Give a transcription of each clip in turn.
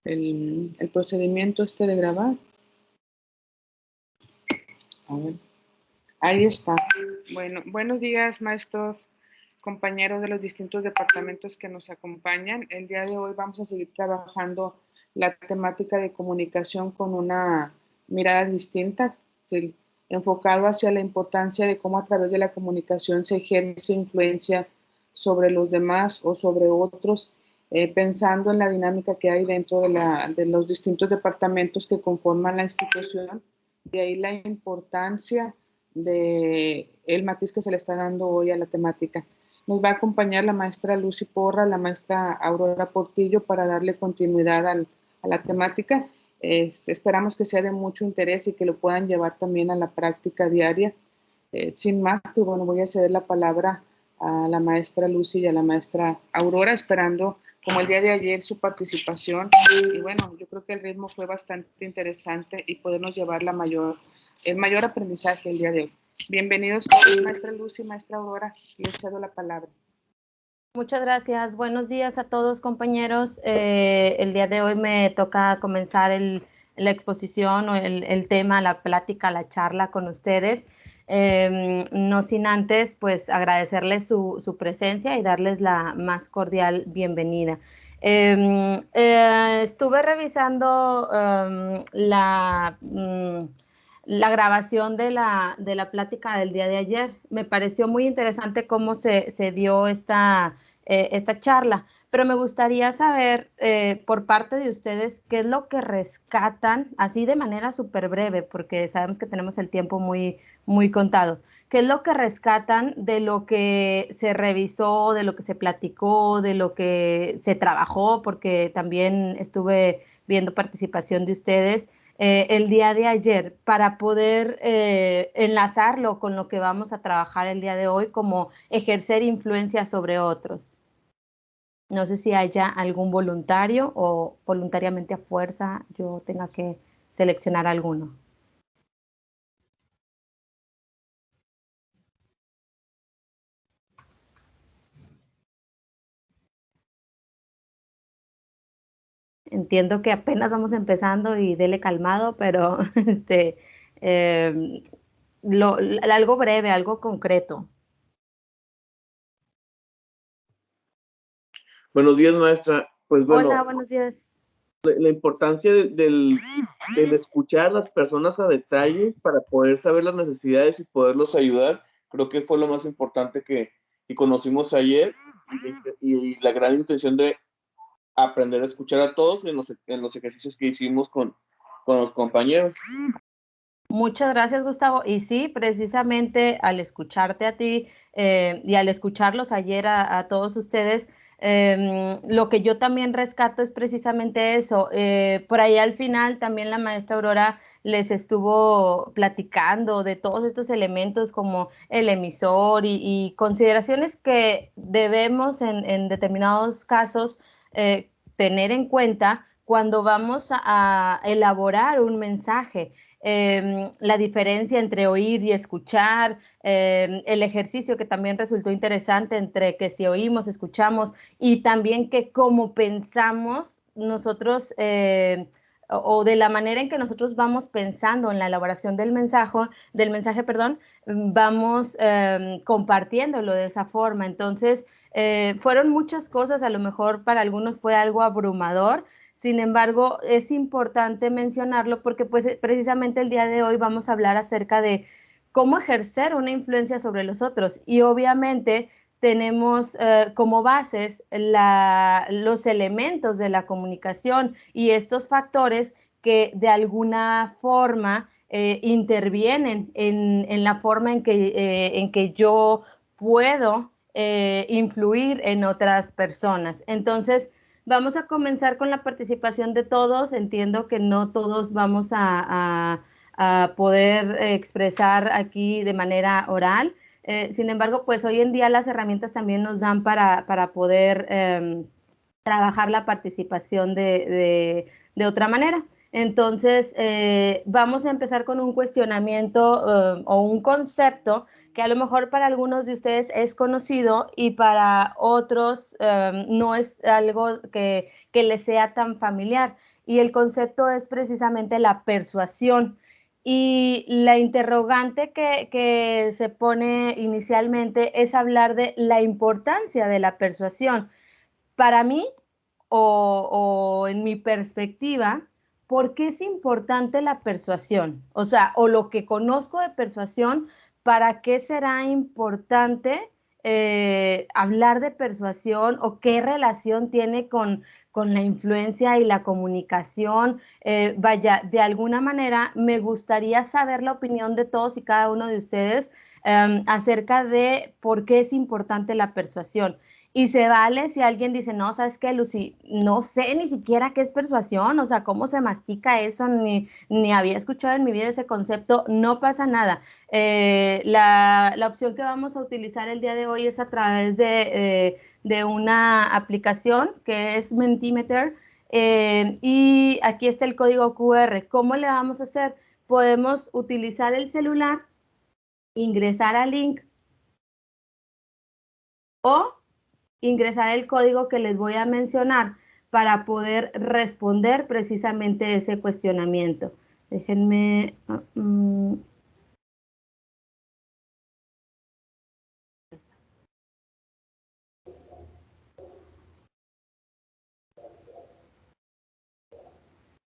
el procedimiento de grabar. A ver. Ahí está. Bueno, buenos días, maestros, compañeros de los distintos departamentos que nos acompañan. El día de hoy vamos a seguir trabajando la temática de comunicación con una mirada distinta, sí, enfocado hacia la importancia de cómo a través de la comunicación se ejerce influencia sobre los demás o sobre otros, pensando en la dinámica que hay dentro de los distintos departamentos que conforman la institución. De ahí la importancia de el matiz que se le está dando hoy a la temática. Nos va a acompañar la maestra Lucy Porra, la maestra Aurora Portillo para darle continuidad a la temática. Esperamos que sea de mucho interés y que lo puedan llevar también a la práctica diaria. Sin más, pues bueno, voy a ceder la palabra a la maestra Lucy y a la maestra Aurora, esperando, como el día de ayer, su participación. Y bueno, yo creo que el ritmo fue bastante interesante y podernos llevar el mayor aprendizaje el día de hoy. Bienvenidos, maestra Lucy, maestra Aurora, les cedo la palabra. Muchas gracias. Buenos días a todos, compañeros. El día de hoy me toca comenzar la exposición o el tema, la plática, la charla con ustedes. No sin antes, pues, agradecerles su presencia y darles la más cordial bienvenida. Estuve revisando la grabación de la plática del día de ayer. Me pareció muy interesante cómo se dio esta charla, pero me gustaría saber por parte de ustedes qué es lo que rescatan, así de manera súper breve, porque sabemos que tenemos el tiempo muy, muy contado. ¿Qué es lo que rescatan de lo que se revisó, de lo que se platicó, de lo que se trabajó? Porque también estuve viendo participación de ustedes el día de ayer para poder enlazarlo con lo que vamos a trabajar el día de hoy, como ejercer influencia sobre otros. No sé si haya algún voluntario o voluntariamente a fuerza yo tenga que seleccionar alguno. Entiendo que apenas vamos empezando y dele calmado, pero algo breve, algo concreto. Buenos días, maestra. Pues bueno, hola, buenos días. La importancia del escuchar a las personas a detalle para poder saber las necesidades y poderlos ayudar, creo que fue lo más importante que conocimos ayer y la gran intención de aprender a escuchar a todos en los ejercicios que hicimos con los compañeros. Muchas gracias, Gustavo. Y sí, precisamente al escucharte a ti y al escucharlos ayer a todos ustedes, lo que yo también rescato es precisamente eso. Por ahí al final también la maestra Aurora les estuvo platicando de todos estos elementos como el emisor y consideraciones que debemos en determinados casos tener en cuenta cuando vamos a elaborar un mensaje. La diferencia entre oír y escuchar, el ejercicio que también resultó interesante entre que si oímos, escuchamos y también que como pensamos nosotros o de la manera en que nosotros vamos pensando en la elaboración del mensaje, vamos compartiéndolo de esa forma. Entonces, fueron muchas cosas, a lo mejor para algunos fue algo abrumador. Sin embargo, es importante mencionarlo porque pues, precisamente el día de hoy vamos a hablar acerca de cómo ejercer una influencia sobre los otros. Y obviamente tenemos como bases los elementos de la comunicación y estos factores que de alguna forma intervienen en la forma en que yo puedo influir en otras personas. Entonces, vamos a comenzar con la participación de todos. Entiendo que no todos vamos a poder expresar aquí de manera oral. Sin embargo, pues hoy en día las herramientas también nos dan para poder trabajar la participación de otra manera. Entonces, vamos a empezar con un cuestionamiento o un concepto que a lo mejor para algunos de ustedes es conocido y para otros no es algo que les sea tan familiar. Y el concepto es precisamente la persuasión. Y la interrogante que se pone inicialmente es hablar de la importancia de la persuasión. Para mí, o en mi perspectiva, ¿por qué es importante la persuasión? O sea, o lo que conozco de persuasión, ¿para qué será importante hablar de persuasión o qué relación tiene con la influencia y la comunicación? Vaya, de alguna manera me gustaría saber la opinión de todos y cada uno de ustedes acerca de por qué es importante la persuasión. Y se vale si alguien dice, no, ¿sabes qué, Lucy? No sé ni siquiera qué es persuasión, o sea, cómo se mastica eso, ni había escuchado en mi vida ese concepto, no pasa nada. La opción que vamos a utilizar el día de hoy es a través de una aplicación que es Mentimeter, y aquí está el código QR. ¿Cómo le vamos a hacer? Podemos utilizar el celular, ingresar al link o ingresar el código que les voy a mencionar para poder responder precisamente ese cuestionamiento. Déjenme...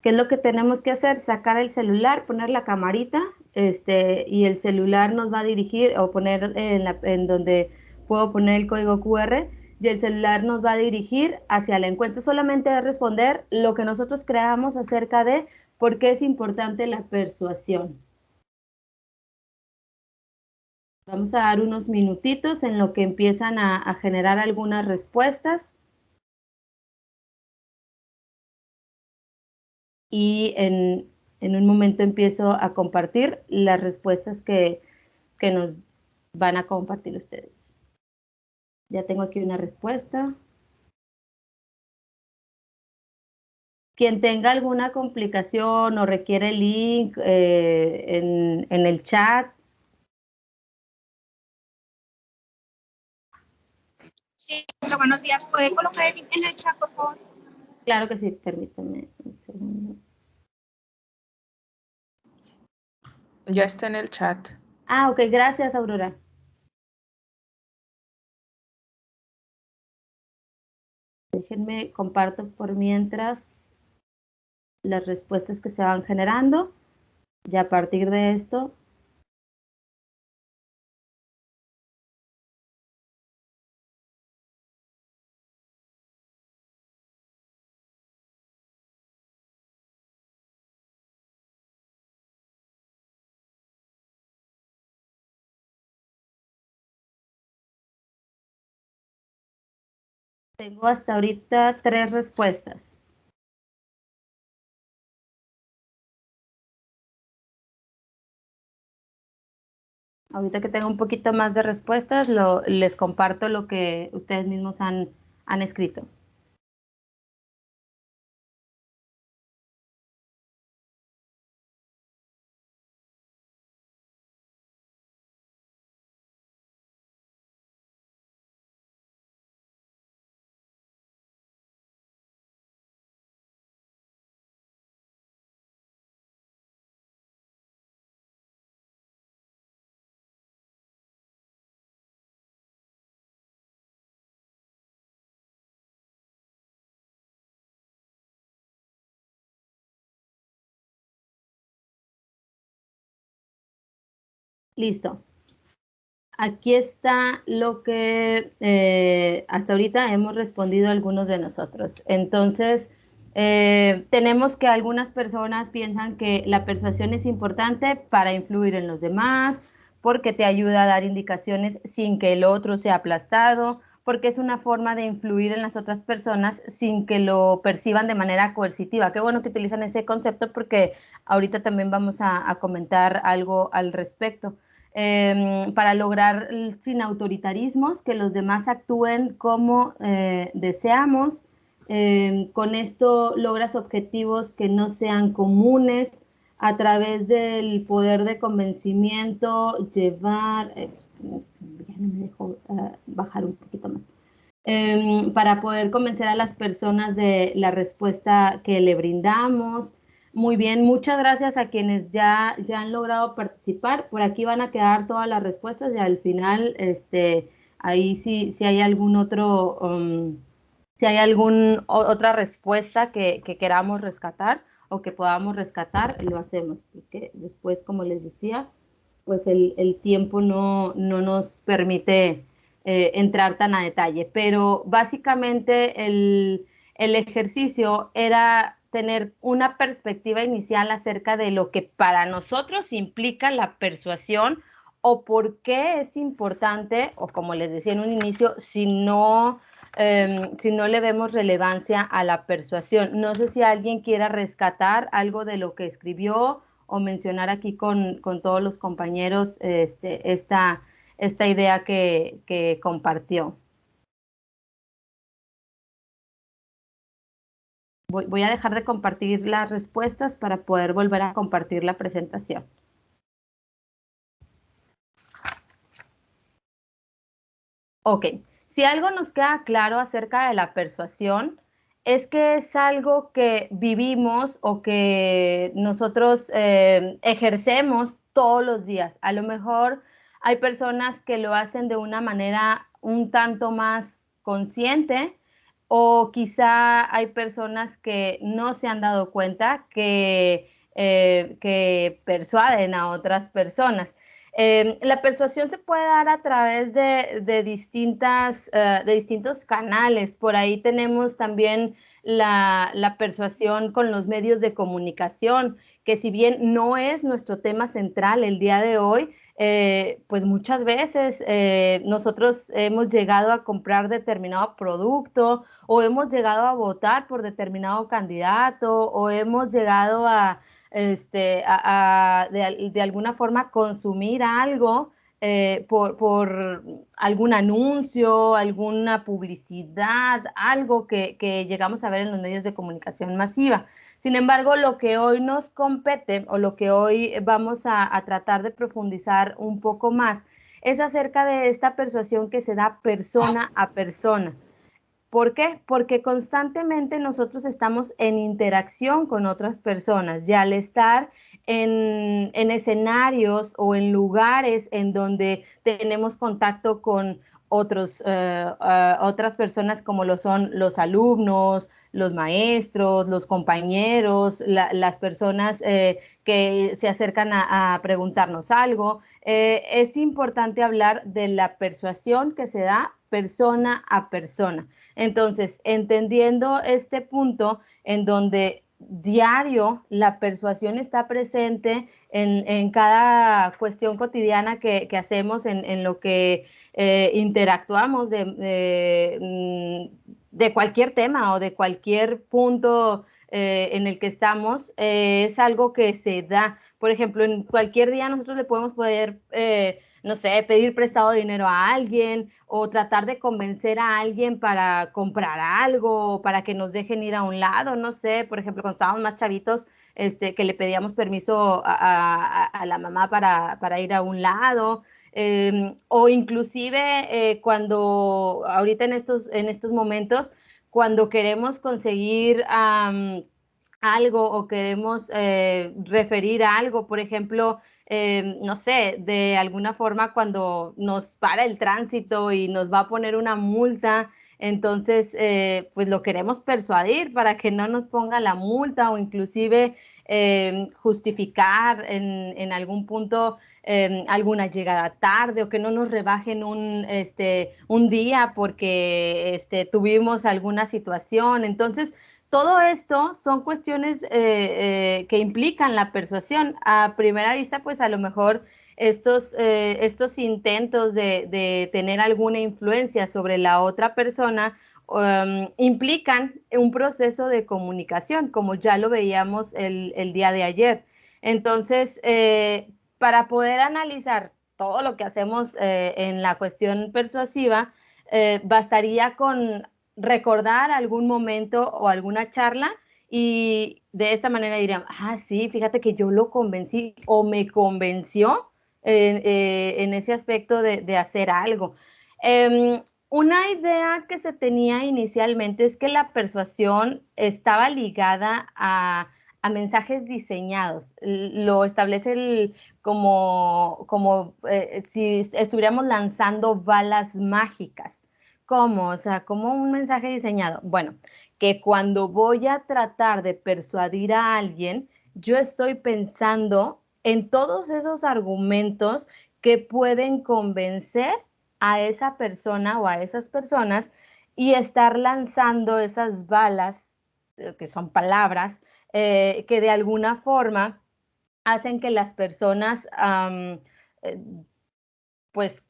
¿Qué es lo que tenemos que hacer? Sacar el celular, poner la camarita, y el celular nos va a dirigir, o poner en donde puedo poner el código QR, y el celular nos va a dirigir hacia la encuesta. Solamente es responder lo que nosotros creamos acerca de por qué es importante la persuasión. Vamos a dar unos minutitos en lo que empiezan a generar algunas respuestas. Y en un momento empiezo a compartir las respuestas que nos van a compartir ustedes. Ya tengo aquí una respuesta. Quien tenga alguna complicación o requiere el link en el chat. Sí, buenos días. ¿Puede colocar el link en el chat, por favor? Claro que sí, permítame un segundo. Ya está en el chat. Ah, ok, gracias, Aurora. Déjenme comparto por mientras las respuestas que se van generando. Y a partir de esto tengo hasta ahorita 3 respuestas. Ahorita que tengo un poquito más de respuestas, les comparto lo que ustedes mismos han escrito. Listo. Aquí está lo que hasta ahorita hemos respondido algunos de nosotros. Entonces, tenemos que algunas personas piensan que la persuasión es importante para influir en los demás, porque te ayuda a dar indicaciones sin que el otro sea aplastado, porque es una forma de influir en las otras personas sin que lo perciban de manera coercitiva. Qué bueno que utilizan ese concepto porque ahorita también vamos a comentar algo al respecto. Para lograr sin autoritarismos, que los demás actúen como deseamos Con esto logras objetivos que no sean comunes a través del poder de convencimiento, llevar, ya no me dejo bajar un poquito más, para poder convencer a las personas de la respuesta que le brindamos. Muy bien, muchas gracias a quienes ya han logrado participar. Por aquí van a quedar todas las respuestas y al final, ahí si hay algún otro, si hay otra respuesta que queramos rescatar o que podamos rescatar, lo hacemos, porque después, como les decía, pues el tiempo no nos permite entrar tan a detalle, pero básicamente el ejercicio era tener una perspectiva inicial acerca de lo que para nosotros implica la persuasión o por qué es importante, o como les decía en un inicio, si no le vemos relevancia a la persuasión. No sé si alguien quiera rescatar algo de lo que escribió o mencionar aquí con todos los compañeros esta idea que compartió. Voy a dejar de compartir las respuestas para poder volver a compartir la presentación. Ok, si algo nos queda claro acerca de la persuasión, es que es algo que vivimos o que nosotros ejercemos todos los días. A lo mejor hay personas que lo hacen de una manera un tanto más consciente, o quizá hay personas que no se han dado cuenta que persuaden a otras personas. La persuasión se puede dar a través de distintos canales. Por ahí tenemos también la persuasión con los medios de comunicación, que si bien no es nuestro tema central el día de hoy, pues muchas veces nosotros hemos llegado a comprar determinado producto o hemos llegado a votar por determinado candidato o hemos llegado de alguna forma consumir algo por algún anuncio, alguna publicidad, algo que llegamos a ver en los medios de comunicación masiva. Sin embargo, lo que hoy nos compete o lo que hoy vamos a tratar de profundizar un poco más es acerca de esta persuasión que se da persona a persona. ¿Por qué? Porque constantemente nosotros estamos en interacción con otras personas y al estar en escenarios o en lugares en donde tenemos contacto con otras personas como lo son los alumnos, los maestros, los compañeros, las personas que se acercan a preguntarnos algo, es importante hablar de la persuasión que se da persona a persona. Entonces, entendiendo este punto en donde diario la persuasión está presente en cada cuestión cotidiana que hacemos, en lo que interactuamos de cualquier tema o de cualquier punto en el que estamos, es algo que se da. Por ejemplo, en cualquier día nosotros le podemos no sé, pedir prestado dinero a alguien o tratar de convencer a alguien para comprar algo o para que nos dejen ir a un lado, no sé, por ejemplo, cuando estábamos más chavitos, que le pedíamos permiso a la mamá para ir a un lado, o inclusive cuando ahorita en estos momentos, cuando queremos conseguir algo o queremos referir a algo, por ejemplo, no sé, de alguna forma cuando nos para el tránsito y nos va a poner una multa, entonces pues lo queremos persuadir para que no nos ponga la multa o inclusive justificar en algún punto alguna llegada tarde o que no nos rebajen un día porque tuvimos alguna situación. Entonces, todo esto son cuestiones que implican la persuasión. A primera vista, pues a lo mejor estos intentos de tener alguna influencia sobre la otra persona implican un proceso de comunicación, como ya lo veíamos el día de ayer. Entonces, para poder analizar todo lo que hacemos en la cuestión persuasiva, bastaría con recordar algún momento o alguna charla y de esta manera dirían, ah, sí, fíjate que yo lo convencí o me convenció en ese aspecto de hacer algo. Una idea que se tenía inicialmente es que la persuasión estaba ligada a mensajes diseñados. Lo establece como si estuviéramos lanzando balas mágicas. ¿Cómo? O sea, ¿cómo un mensaje diseñado? Bueno, que cuando voy a tratar de persuadir a alguien, yo estoy pensando en todos esos argumentos que pueden convencer a esa persona o a esas personas y estar lanzando esas balas, que son palabras, que de alguna forma hacen que las personas eh, pues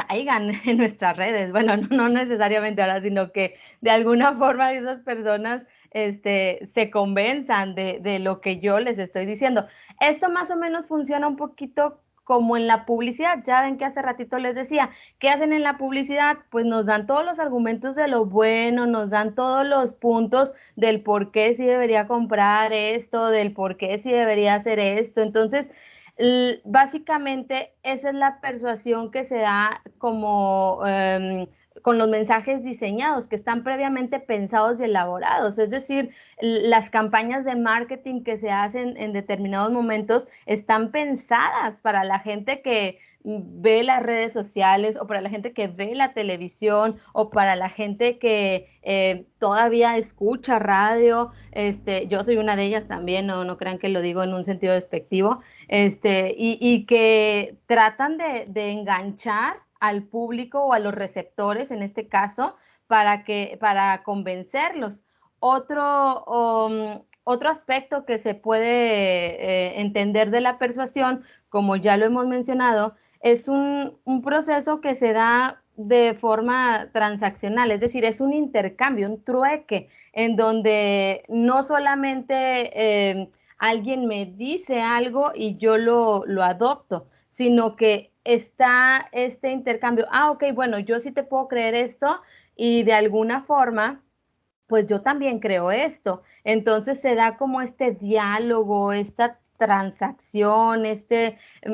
caigan en nuestras redes. Bueno, no necesariamente ahora, sino que de alguna forma esas personas se convenzan de lo que yo les estoy diciendo. Esto más o menos funciona un poquito como en la publicidad. Ya ven que hace ratito les decía, ¿qué hacen en la publicidad? Pues nos dan todos los argumentos de lo bueno, nos dan todos los puntos del por qué sí debería comprar esto, del por qué sí debería hacer esto. Entonces, básicamente esa es la persuasión que se da como con los mensajes diseñados que están previamente pensados y elaborados, es decir, las campañas de marketing que se hacen en determinados momentos están pensadas para la gente que ve las redes sociales o para la gente que ve la televisión o para la gente que todavía escucha radio. Yo soy una de ellas también, no crean que lo digo en un sentido despectivo, y que tratan de enganchar al público o a los receptores, en este caso, para convencerlos. Otro aspecto que se puede entender de la persuasión, como ya lo hemos mencionado, es un proceso que se da de forma transaccional, es decir, es un intercambio, un trueque, en donde no solamente alguien me dice algo y yo lo adopto, sino que está este intercambio. Ah, ok, bueno, yo sí te puedo creer esto y de alguna forma, pues yo también creo esto. Entonces se da como este diálogo, esta transacción,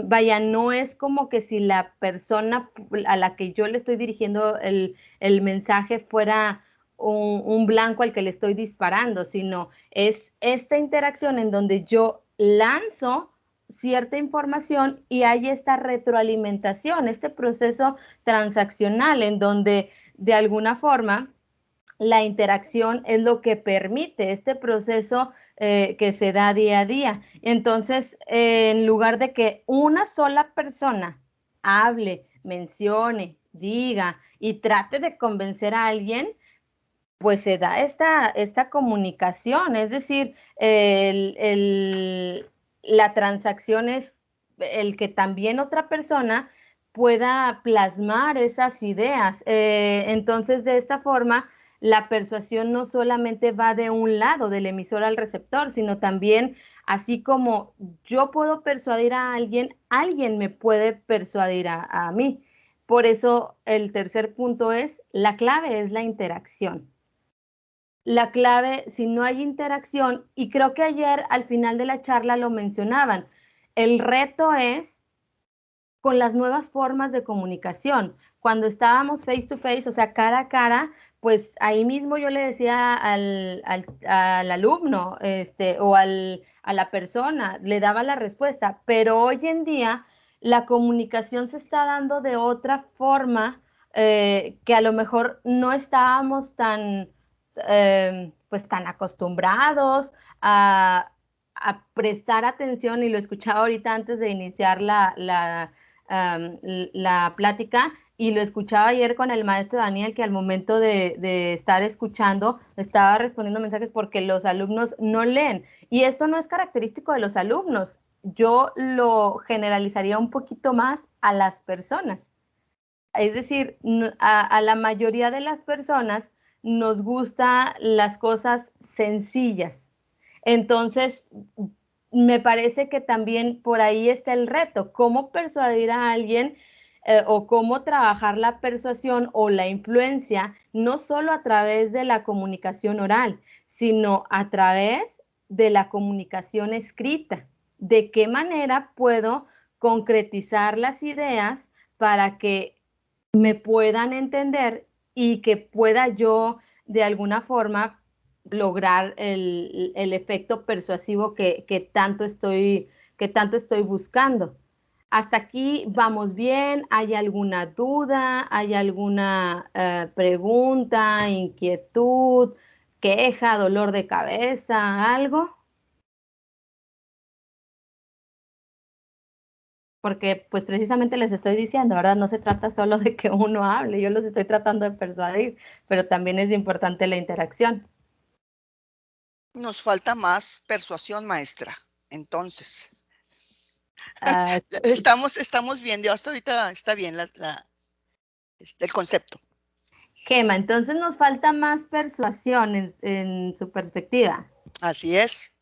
vaya, no es como que si la persona a la que yo le estoy dirigiendo el mensaje fuera un blanco al que le estoy disparando, sino es esta interacción en donde yo lanzo cierta información y hay esta retroalimentación, este proceso transaccional en donde de alguna forma la interacción es lo que permite este proceso que se da día a día. Entonces, en lugar de que una sola persona hable, mencione, diga y trate de convencer a alguien, pues se da esta comunicación, es decir, la transacción es el que también otra persona pueda plasmar esas ideas. Entonces, de esta forma, la persuasión no solamente va de un lado, del emisor al receptor, sino también, así como yo puedo persuadir a alguien, alguien me puede persuadir a mí. Por eso, el tercer punto es, la clave es la interacción. La clave, si no hay interacción, y creo que ayer al final de la charla lo mencionaban, el reto es con las nuevas formas de comunicación. Cuando estábamos face to face, o sea, cara a cara, pues ahí mismo yo le decía al alumno a la persona, le daba la respuesta, pero hoy en día la comunicación se está dando de otra forma que a lo mejor no estábamos pues tan acostumbrados a prestar atención, y lo escuchaba ahorita antes de iniciar la plática, y lo escuchaba ayer con el maestro Daniel, que al momento de estar escuchando estaba respondiendo mensajes porque los alumnos no leen. Y esto no es característico de los alumnos. Yo lo generalizaría un poquito más a las personas. Es decir, a la mayoría de las personas nos gustan las cosas sencillas. Entonces, me parece que también por ahí está el reto, cómo persuadir a alguien o cómo trabajar la persuasión o la influencia no solo a través de la comunicación oral, sino a través de la comunicación escrita. ¿De qué manera puedo concretizar las ideas para que me puedan entender y que pueda yo de alguna forma lograr el efecto persuasivo que tanto estoy buscando? Hasta aquí vamos bien. ¿Hay alguna duda? ¿Hay alguna pregunta, inquietud, queja, dolor de cabeza, algo? Porque pues precisamente les estoy diciendo, ¿verdad? No se trata solo de que uno hable, yo los estoy tratando de persuadir, pero también es importante la interacción. Nos falta más persuasión, maestra. Entonces, estamos viendo, hasta ahorita está bien el concepto. Gema, entonces nos falta más persuasión en su perspectiva. Así es.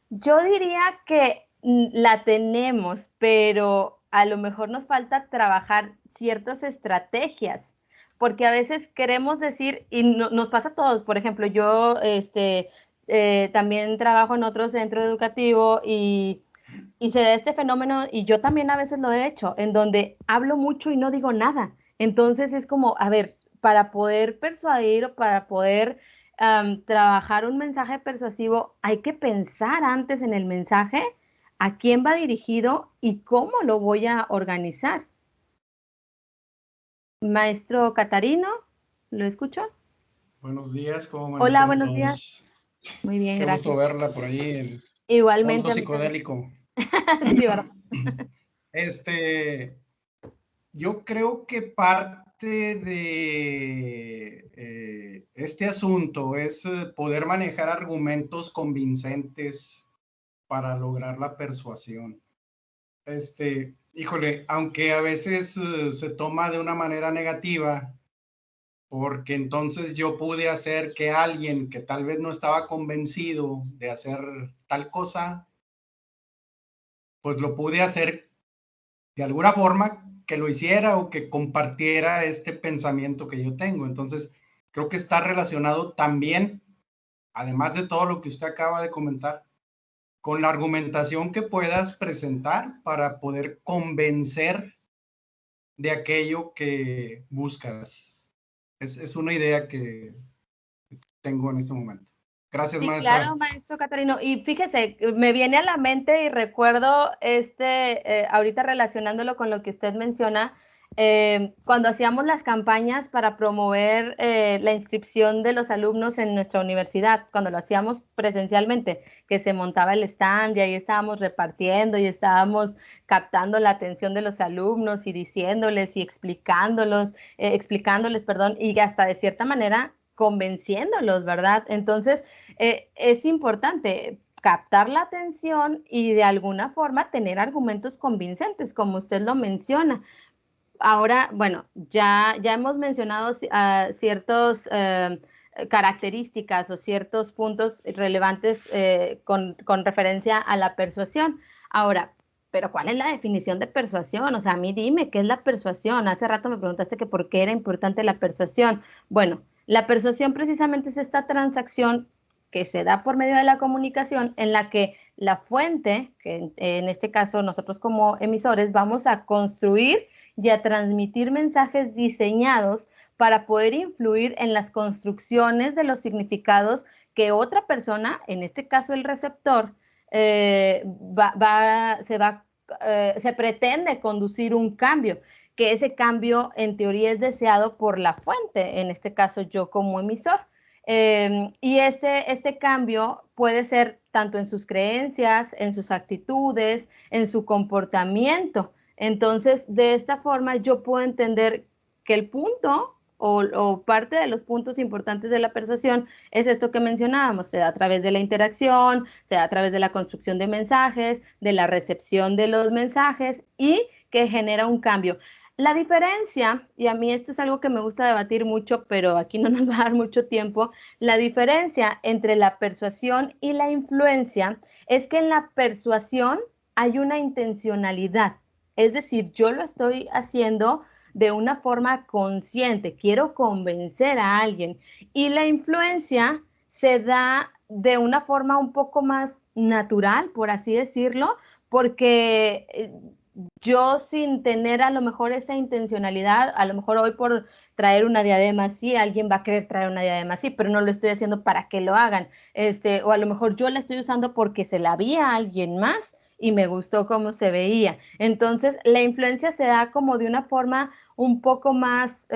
Yo diría que la tenemos, pero a lo mejor nos falta trabajar ciertas estrategias, porque a veces queremos decir, y nos pasa a todos, por ejemplo, yo también trabajo en otro centro educativo y se da este fenómeno, y yo también a veces lo he hecho, en donde hablo mucho y no digo nada. Entonces es como, a ver, para poder persuadir o para poder trabajar un mensaje persuasivo, hay que pensar antes en el mensaje, a quién va dirigido y cómo lo voy a organizar. Maestro Catarino, ¿lo escucho? Buenos días, ¿cómo Hola, amanecieron buenos todos? días. Muy bien, Qué gracias. gusto verla por ahí en Igualmente. Mundo Psicodélico. Sí, ¿verdad? Yo creo que parte de este asunto es poder manejar argumentos convincentes para lograr la persuasión. Híjole, aunque a veces se toma de una manera negativa, porque entonces yo pude hacer que alguien que tal vez no estaba convencido de hacer tal cosa, pues lo pude hacer de alguna forma que lo hiciera o que compartiera este pensamiento que yo tengo. Entonces, creo que está relacionado también, además de todo lo que usted acaba de comentar, con la argumentación que puedas presentar para poder convencer de aquello que buscas. Es una idea que tengo en este momento. Gracias, Sí, maestra. claro, maestro Catarino. Y fíjese, me viene a la mente y recuerdo ahorita relacionándolo con lo que usted menciona, cuando hacíamos las campañas para promover la inscripción de los alumnos en nuestra universidad, cuando lo hacíamos presencialmente, que se montaba el stand y ahí estábamos repartiendo y estábamos captando la atención de los alumnos y diciéndoles y explicándoles, perdón, y hasta de cierta manera convenciéndolos, ¿verdad? Entonces, es importante captar la atención y de alguna forma tener argumentos convincentes, como usted lo menciona. Ahora, bueno, ya hemos mencionado ciertas características o ciertos puntos relevantes con referencia a la persuasión. Ahora, pero ¿cuál es la definición de persuasión? O sea, a mí dime, ¿qué es la persuasión? Hace rato me preguntaste que por qué era importante la persuasión. Bueno, la persuasión precisamente es esta transacción que se da por medio de la comunicación en la que la fuente, que en este caso nosotros como emisores vamos a construir y a transmitir mensajes diseñados para poder influir en las construcciones de los significados que otra persona, en este caso el receptor, se pretende conducir un cambio, que ese cambio en teoría es deseado por la fuente, en este caso yo como emisor. Y este cambio puede ser tanto en sus creencias, en sus actitudes, en su comportamiento. Entonces, de esta forma yo puedo entender que el punto o parte de los puntos importantes de la persuasión es esto que mencionábamos, se da a través de la interacción, se da a través de la construcción de mensajes, de la recepción de los mensajes y que genera un cambio. La diferencia, y a mí esto es algo que me gusta debatir mucho, pero aquí no nos va a dar mucho tiempo, la diferencia entre la persuasión y la influencia es que en la persuasión hay una intencionalidad. Es decir, yo lo estoy haciendo de una forma consciente, quiero convencer a alguien. Y la influencia se da de una forma un poco más natural, por así decirlo, porque yo sin tener a lo mejor esa intencionalidad, a lo mejor hoy por traer una diadema así, alguien va a querer traer una diadema así, pero no lo estoy haciendo para que lo hagan. O a lo mejor yo la estoy usando porque se la vi a alguien más y me gustó cómo se veía. Entonces, la influencia se da como de una forma un poco más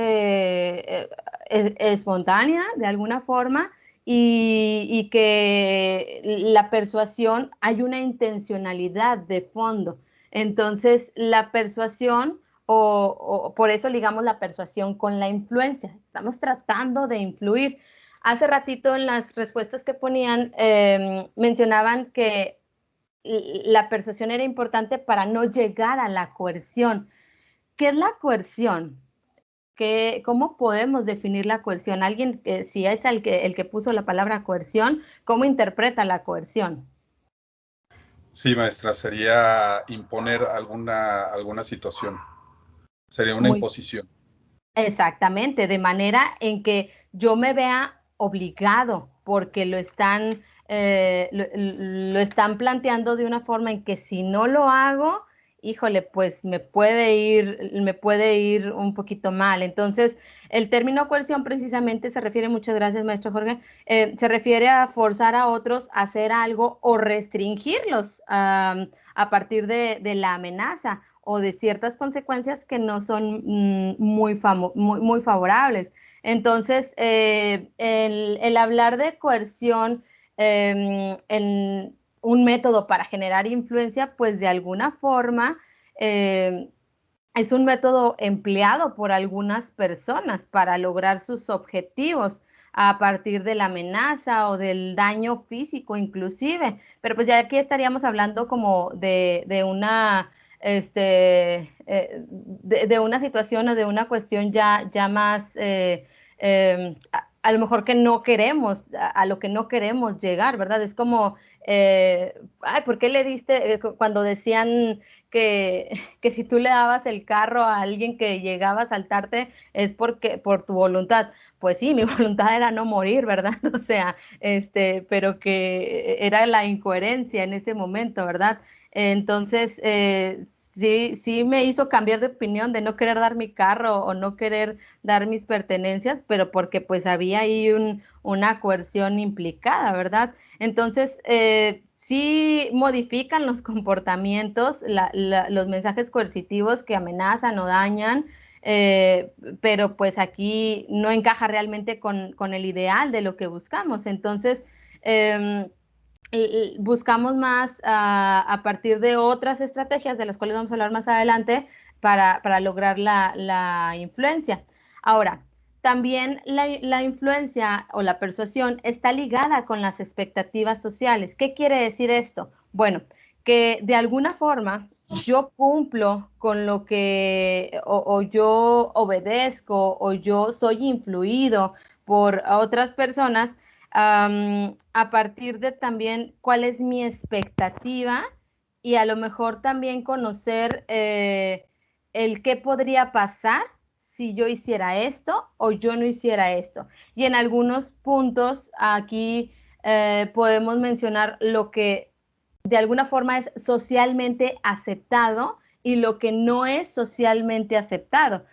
espontánea, de alguna forma, y que la persuasión, hay una intencionalidad de fondo. Entonces, la persuasión, o por eso ligamos la persuasión con la influencia. Estamos tratando de influir. Hace ratito en las respuestas que ponían, mencionaban que la persuasión era importante para no llegar a la coerción. ¿Qué es la coerción? ¿Cómo podemos definir la coerción? Alguien, si es el que puso la palabra coerción, ¿cómo interpreta la coerción? Sí, maestra, sería imponer alguna situación. Sería una imposición. Exactamente, de manera en que yo me vea obligado porque lo están planteando de una forma en que si no lo hago, híjole, pues me puede ir un poquito mal. Entonces, el término coerción precisamente se refiere, muchas gracias, maestro Jorge, se refiere a forzar a otros a hacer algo o restringirlos a partir de la amenaza o de ciertas consecuencias que no son muy favorables. Entonces, el hablar de coerción en un método para generar influencia, pues de alguna forma es un método empleado por algunas personas para lograr sus objetivos a partir de la amenaza o del daño físico inclusive, pero pues ya aquí estaríamos hablando como de una de una situación o de una cuestión ya más a lo mejor que no queremos, a lo que no queremos llegar, ¿verdad? Es como, ay, ¿por qué le diste cuando decían que si tú le dabas el carro a alguien que llegaba a asaltarte es porque por tu voluntad? Pues sí, mi voluntad era no morir, ¿verdad? O sea, pero que era la incoherencia en ese momento, ¿verdad? Entonces, sí me hizo cambiar de opinión de no querer dar mi carro o no querer dar mis pertenencias, pero porque pues había ahí una coerción implicada, ¿verdad? Entonces, sí modifican los comportamientos, los mensajes coercitivos que amenazan o dañan, pero pues aquí no encaja realmente con el ideal de lo que buscamos. Entonces, buscamos más a partir de otras estrategias de las cuales vamos a hablar más adelante para lograr la influencia. Ahora, también la influencia o la persuasión está ligada con las expectativas sociales. ¿Qué quiere decir esto? Bueno, que de alguna forma yo cumplo con lo que o yo obedezco o yo soy influido por otras personas a partir de también cuál es mi expectativa y a lo mejor también conocer el qué podría pasar si yo hiciera esto o yo no hiciera esto. Y en algunos puntos aquí podemos mencionar lo que de alguna forma es socialmente aceptado y lo que no es socialmente aceptado.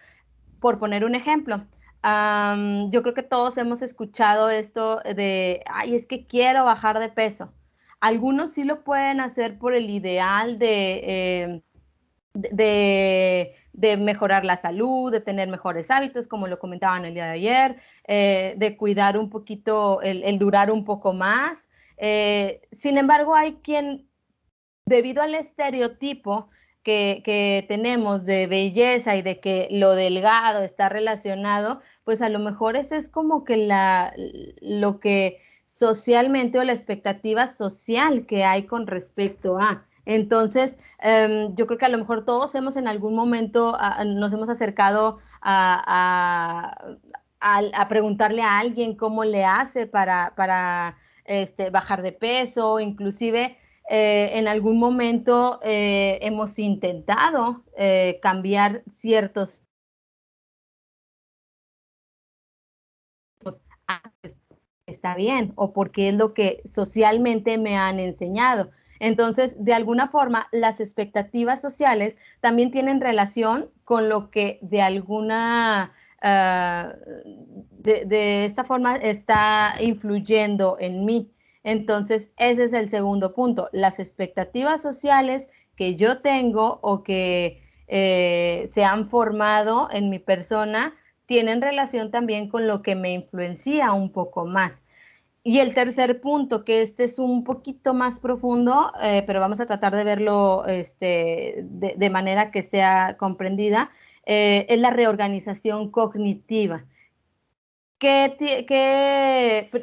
Por poner un ejemplo, yo creo que todos hemos escuchado esto de, ay, es que quiero bajar de peso. Algunos sí lo pueden hacer por el ideal de mejorar la salud, de tener mejores hábitos, como lo comentaban el día de ayer, de cuidar un poquito, el durar un poco más. Sin embargo, hay quien, debido al estereotipo que tenemos de belleza y de que lo delgado está relacionado, pues a lo mejor ese es como que lo que socialmente o la expectativa social que hay con respecto a. Entonces, yo creo que a lo mejor todos hemos en algún momento nos hemos acercado a preguntarle a alguien cómo le hace para bajar de peso, inclusive en algún momento hemos intentado cambiar ciertos pues, está bien, o porque es lo que socialmente me han enseñado. Entonces, de alguna forma, las expectativas sociales también tienen relación con lo que de alguna, de esta forma está influyendo en mí. Entonces, ese es el segundo punto. Las expectativas sociales que yo tengo o que se han formado en mi persona tienen relación también con lo que me influencia un poco más. Y el tercer punto, que este es un poquito más profundo, pero vamos a tratar de verlo de manera que sea comprendida, es la reorganización cognitiva.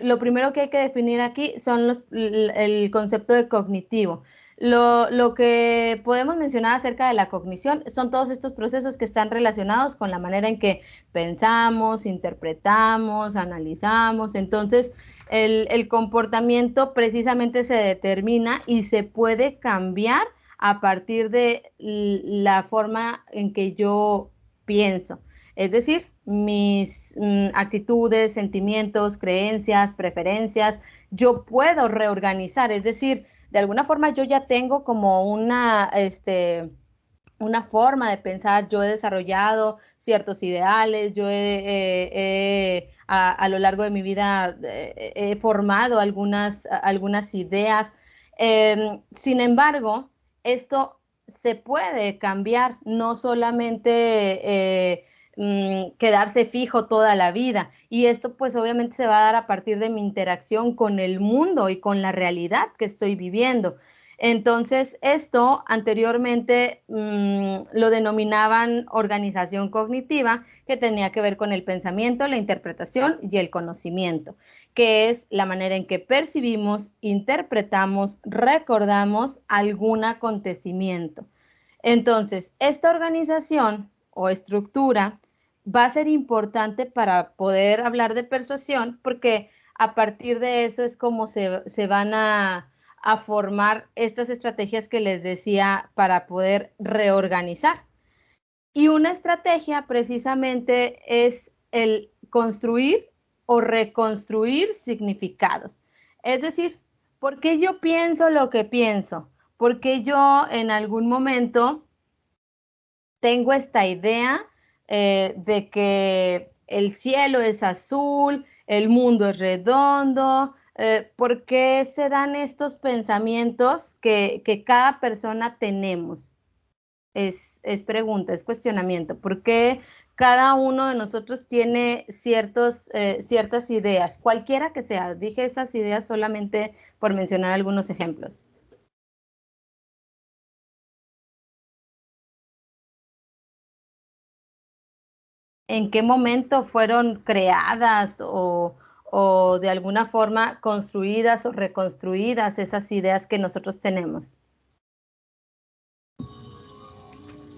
Lo primero que hay que definir aquí son el concepto de cognitivo. Lo que podemos mencionar acerca de la cognición son todos estos procesos que están relacionados con la manera en que pensamos, interpretamos, analizamos. Entonces, el comportamiento precisamente se determina y se puede cambiar a partir de la forma en que yo pienso. Es decir, mis actitudes, sentimientos, creencias, preferencias, yo puedo reorganizar, es decir, de alguna forma yo ya tengo como una forma de pensar, yo he desarrollado ciertos ideales, yo a lo largo de mi vida he formado algunas ideas. Sin embargo, esto se puede cambiar, no solamente quedarse fijo toda la vida. Y esto pues obviamente se va a dar a partir de mi interacción con el mundo y con la realidad que estoy viviendo. Entonces, esto anteriormente lo denominaban organización cognitiva, que tenía que ver con el pensamiento, la interpretación y el conocimiento, que es la manera en que percibimos, interpretamos, recordamos algún acontecimiento. Entonces, esta organización o estructura va a ser importante para poder hablar de persuasión, porque a partir de eso es como se van a formar estas estrategias que les decía para poder reorganizar. Y una estrategia precisamente es el construir o reconstruir significados. Es decir, ¿por qué yo pienso lo que pienso? ¿Por qué yo en algún momento tengo esta idea de que el cielo es azul, el mundo es redondo? ¿Por qué se dan estos pensamientos que cada persona tenemos? Es pregunta, es cuestionamiento. ¿Por qué cada uno de nosotros tiene ciertas ideas? Cualquiera que sea, dije esas ideas solamente por mencionar algunos ejemplos. ¿En qué momento fueron creadas o de alguna forma construidas o reconstruidas esas ideas que nosotros tenemos?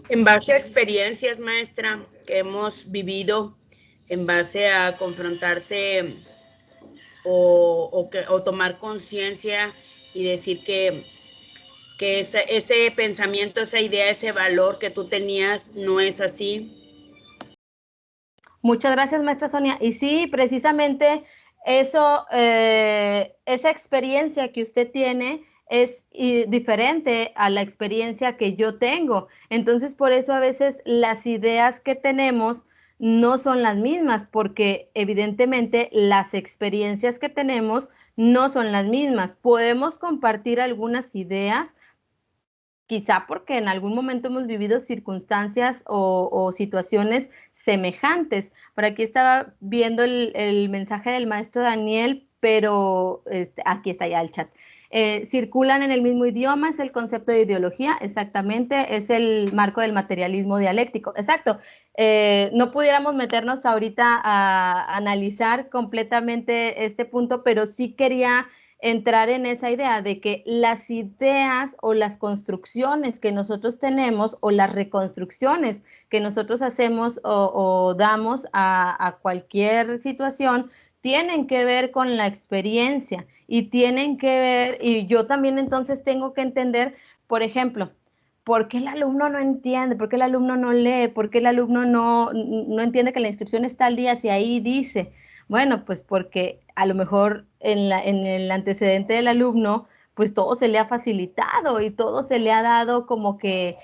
En base a experiencias, maestra, que hemos vivido, en base a confrontarse o tomar conciencia y decir que ese pensamiento, esa idea, ese valor que tú tenías no es así. Muchas gracias, maestra Sonia. Y sí, precisamente eso, esa experiencia que usted tiene es diferente a la experiencia que yo tengo. Entonces, por eso a veces las ideas que tenemos no son las mismas, porque evidentemente las experiencias que tenemos no son las mismas. Podemos compartir algunas ideas, quizá porque en algún momento hemos vivido circunstancias o situaciones semejantes. Por aquí estaba viendo el mensaje del maestro Daniel, pero aquí está ya el chat. Circulan en el mismo idioma, es el concepto de ideología, exactamente, es el marco del materialismo dialéctico, exacto. No pudiéramos meternos ahorita a analizar completamente este punto, pero sí quería entrar en esa idea de que las ideas o las construcciones que nosotros tenemos o las reconstrucciones que nosotros hacemos o damos a cualquier situación tienen que ver con la experiencia y tienen que ver, y yo también entonces tengo que entender, por ejemplo, ¿por qué el alumno no entiende? ¿Por qué el alumno no lee? ¿Por qué el alumno no entiende que la instrucción está al día si ahí dice? Bueno, pues porque a lo mejor en el antecedente del alumno, pues todo se le ha facilitado y todo se le ha dado como que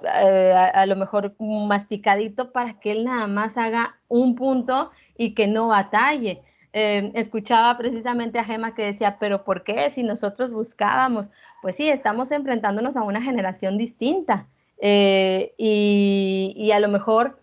a lo mejor masticadito para que él nada más haga un punto y que no batalle. Escuchaba precisamente a Gema que decía, pero ¿por qué? Si nosotros buscábamos, pues sí, estamos enfrentándonos a una generación distinta y a lo mejor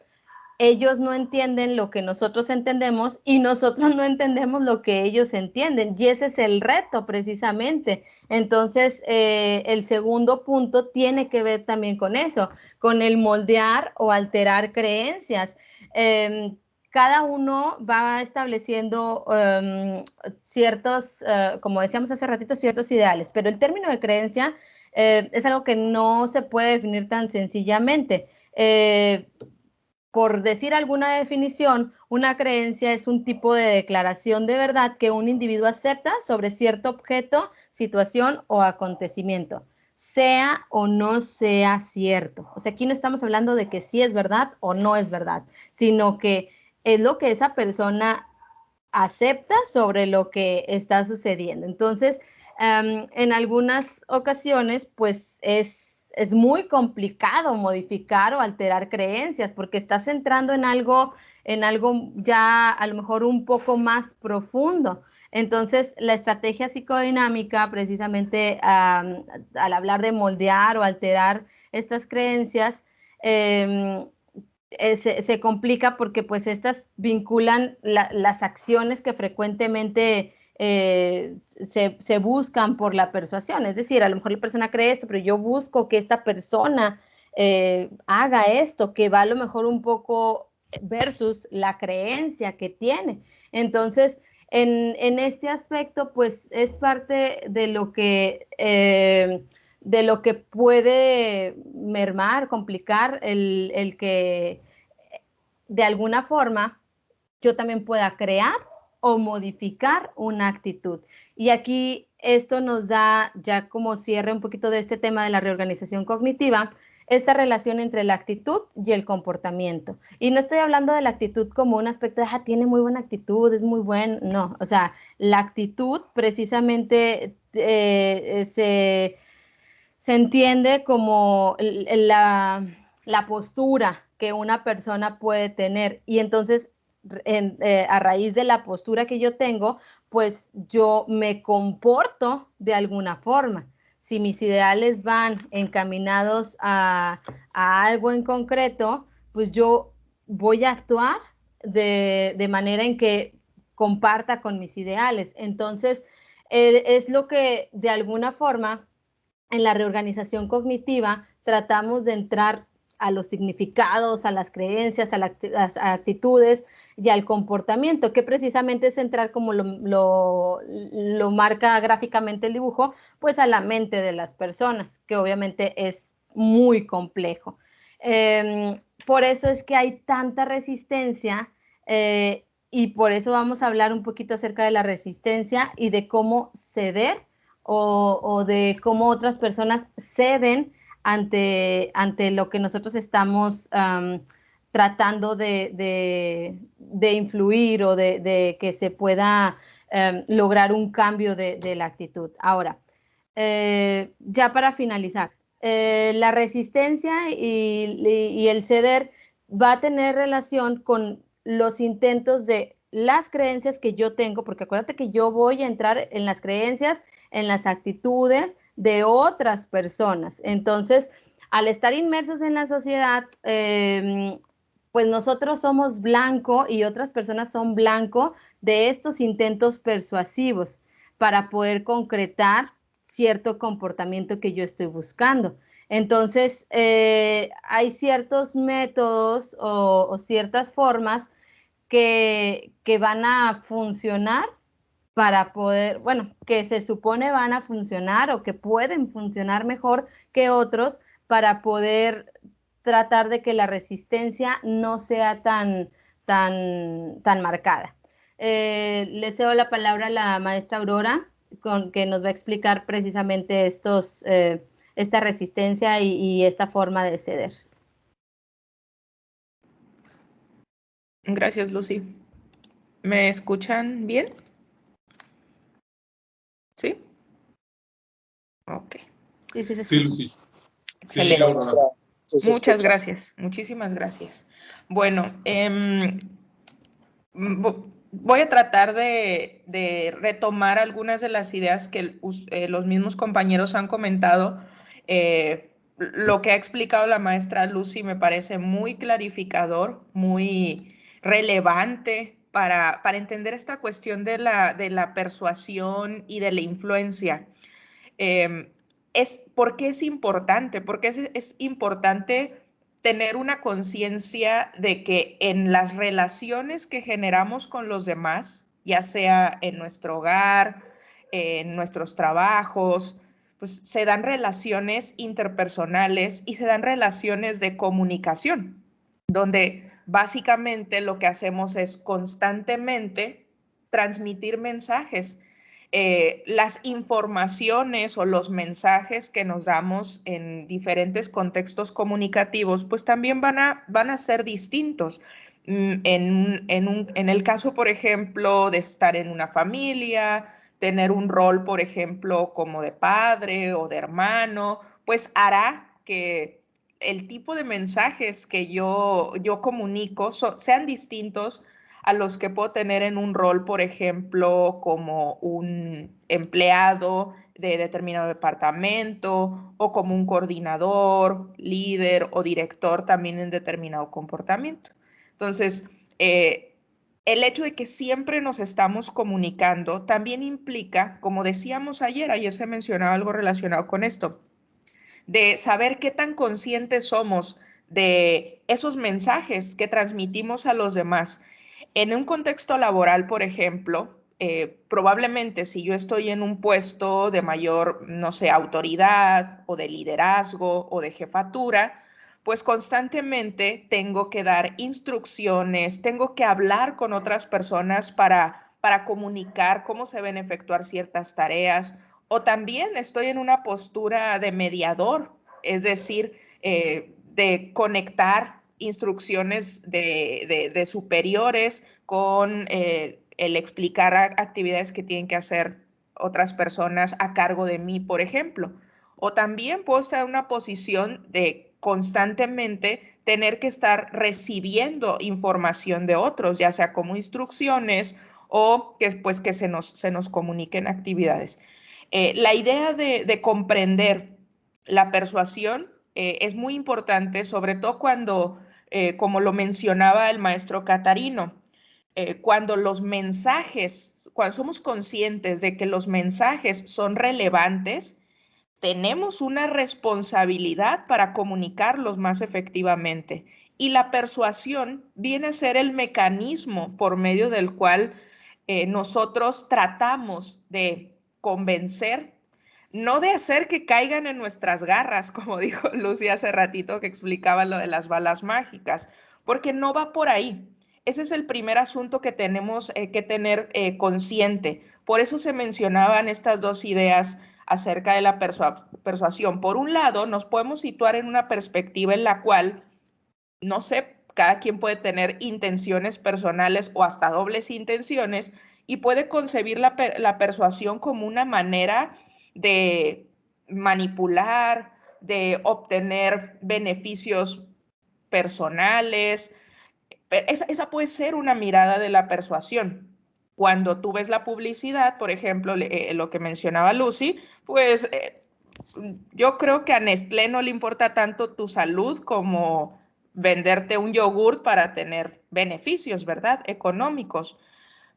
ellos no entienden lo que nosotros entendemos y nosotros no entendemos lo que ellos entienden. Y ese es el reto precisamente. Entonces, el segundo punto tiene que ver también con eso, con el moldear o alterar creencias. Cada uno va estableciendo ciertos, como decíamos hace ratito, ciertos ideales, pero el término de creencia es algo que no se puede definir tan sencillamente. Por decir alguna definición, una creencia es un tipo de declaración de verdad que un individuo acepta sobre cierto objeto, situación o acontecimiento, sea o no sea cierto. O sea, aquí no estamos hablando de que sí es verdad o no es verdad, sino que es lo que esa persona acepta sobre lo que está sucediendo. Entonces, en algunas ocasiones, pues es muy complicado modificar o alterar creencias porque estás entrando en algo ya a lo mejor un poco más profundo. Entonces, la estrategia psicodinámica, precisamente al hablar de moldear o alterar estas creencias, se complica porque pues estas vinculan las acciones que frecuentemente se buscan por la persuasión. Es decir, a lo mejor la persona cree esto, pero yo busco que esta persona haga esto, que va a lo mejor un poco versus la creencia que tiene. Entonces, en este aspecto, pues es parte de lo que puede mermar, complicar el que de alguna forma yo también pueda crear o modificar una actitud. Y aquí esto nos da ya como cierre un poquito de este tema de la reorganización cognitiva, esta relación entre la actitud y el comportamiento. Y no estoy hablando de la actitud como un aspecto de, tiene muy buena actitud, es muy buen, no, o sea, la actitud precisamente se entiende como la postura que una persona puede tener y entonces a raíz de la postura que yo tengo, pues yo me comporto de alguna forma. Si mis ideales van encaminados a algo en concreto, pues yo voy a actuar de manera en que comparta con mis ideales. Entonces, es lo que de alguna forma en la reorganización cognitiva tratamos de entrar a los significados, a las creencias, a las actitudes y al comportamiento, que precisamente es entrar, como lo marca gráficamente el dibujo, pues a la mente de las personas, que obviamente es muy complejo. Por eso es que hay tanta resistencia y por eso vamos a hablar un poquito acerca de la resistencia y de cómo ceder o de cómo otras personas ceden ante lo que nosotros estamos tratando de influir o de que se pueda lograr un cambio de la actitud. Ahora, ya para finalizar, la resistencia y el ceder va a tener relación con los intentos de las creencias que yo tengo, porque acuérdate que yo voy a entrar en las creencias, en las actitudes de otras personas. Entonces, al estar inmersos en la sociedad, pues nosotros somos blanco y otras personas son blanco de estos intentos persuasivos para poder concretar cierto comportamiento que yo estoy buscando. Entonces, hay ciertos métodos o ciertas formas que van a funcionar para poder, bueno, que se supone van a funcionar o que pueden funcionar mejor que otros para poder tratar de que la resistencia no sea tan marcada. Le cedo la palabra a la maestra Aurora, que nos va a explicar precisamente esta resistencia y esta forma de ceder. Gracias, Lucy. ¿Me escuchan bien? ¿Sí? Ok. Sí, Lucy. Excelente. Sí, Muchas gracias. Muchísimas gracias. Bueno, voy a tratar de retomar algunas de las ideas que los mismos compañeros han comentado. Lo que ha explicado la maestra Lucy me parece muy clarificador, muy relevante para entender esta cuestión de la persuasión y de la influencia. ¿Por qué es importante? Porque es importante tener una conciencia de que en las relaciones que generamos con los demás, ya sea en nuestro hogar, en nuestros trabajos, pues se dan relaciones interpersonales y se dan relaciones de comunicación, donde básicamente lo que hacemos es constantemente transmitir mensajes. Las informaciones o los mensajes que nos damos en diferentes contextos comunicativos, pues también van a ser distintos. En el caso, por ejemplo, de estar en una familia, tener un rol, por ejemplo, como de padre o de hermano, pues hará que el tipo de mensajes que yo comunico sean distintos a los que puedo tener en un rol, por ejemplo, como un empleado de determinado departamento o como un coordinador, líder o director también en determinado comportamiento. Entonces, el hecho de que siempre nos estamos comunicando también implica, como decíamos ayer se mencionaba algo relacionado con esto, de saber qué tan conscientes somos de esos mensajes que transmitimos a los demás. En un contexto laboral, por ejemplo, probablemente si yo estoy en un puesto de mayor, no sé, autoridad o de liderazgo o de jefatura, pues constantemente tengo que dar instrucciones, tengo que hablar con otras personas para comunicar cómo se deben efectuar ciertas tareas, o también estoy en una postura de mediador, es decir, de conectar instrucciones de superiores con el explicar actividades que tienen que hacer otras personas a cargo de mí, por ejemplo. O también puedo estar en una posición de constantemente tener que estar recibiendo información de otros, ya sea como instrucciones o que, pues, que se nos comuniquen actividades. La idea de comprender la persuasión es muy importante, sobre todo cuando, como lo mencionaba el maestro Catarino, cuando los mensajes, cuando somos conscientes de que los mensajes son relevantes, tenemos una responsabilidad para comunicarlos más efectivamente. Y la persuasión viene a ser el mecanismo por medio del cual nosotros tratamos de convencer, no de hacer que caigan en nuestras garras, como dijo Lucy hace ratito que explicaba lo de las balas mágicas, porque no va por ahí. Ese es el primer asunto que tenemos que tener consciente. Por eso se mencionaban estas dos ideas acerca de la persuasión. Por un lado, nos podemos situar en una perspectiva en la cual, no sé, cada quien puede tener intenciones personales o hasta dobles intenciones y puede concebir la persuasión como una manera de manipular, de obtener beneficios personales. Esa puede ser una mirada de la persuasión. Cuando tú ves la publicidad, por ejemplo, lo que mencionaba Lucy, pues yo creo que a Nestlé no le importa tanto tu salud como venderte un yogurt para tener beneficios, ¿verdad? Económicos.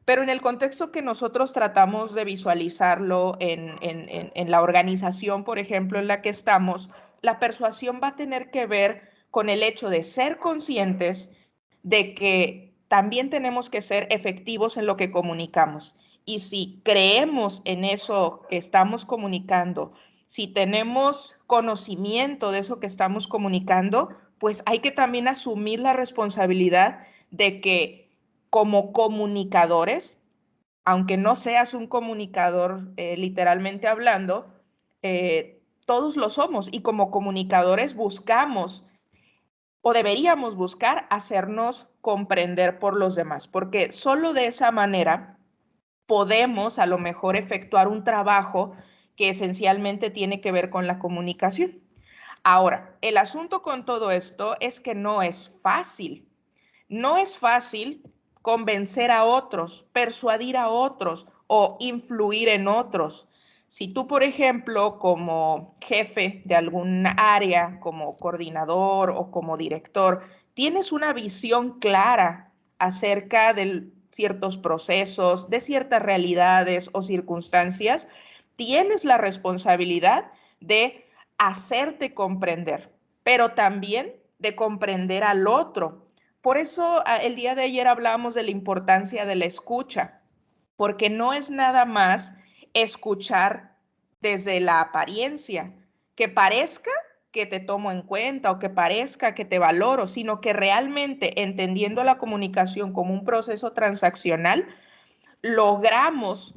Pero en el contexto que nosotros tratamos de visualizarlo en la organización, por ejemplo, en la que estamos, la persuasión va a tener que ver con el hecho de ser conscientes de que también tenemos que ser efectivos en lo que comunicamos. Y si creemos en eso que estamos comunicando, si tenemos conocimiento de eso que estamos comunicando, pues hay que también asumir la responsabilidad de que como comunicadores, aunque no seas un comunicador literalmente hablando, todos lo somos y como comunicadores buscamos o deberíamos buscar hacernos comprender por los demás, porque solo de esa manera podemos a lo mejor efectuar un trabajo que esencialmente tiene que ver con la comunicación. Ahora, el asunto con todo esto es que no es fácil. No es fácil convencer a otros, persuadir a otros o influir en otros. Si tú, por ejemplo, como jefe de algún área, como coordinador o como director, tienes una visión clara acerca de ciertos procesos, de ciertas realidades o circunstancias, tienes la responsabilidad de hacerte comprender, pero también de comprender al otro. Por eso el día de ayer hablábamos de la importancia de la escucha, porque no es nada más escuchar desde la apariencia, que parezca que te tomo en cuenta o que parezca que te valoro, sino que realmente entendiendo la comunicación como un proceso transaccional, logramos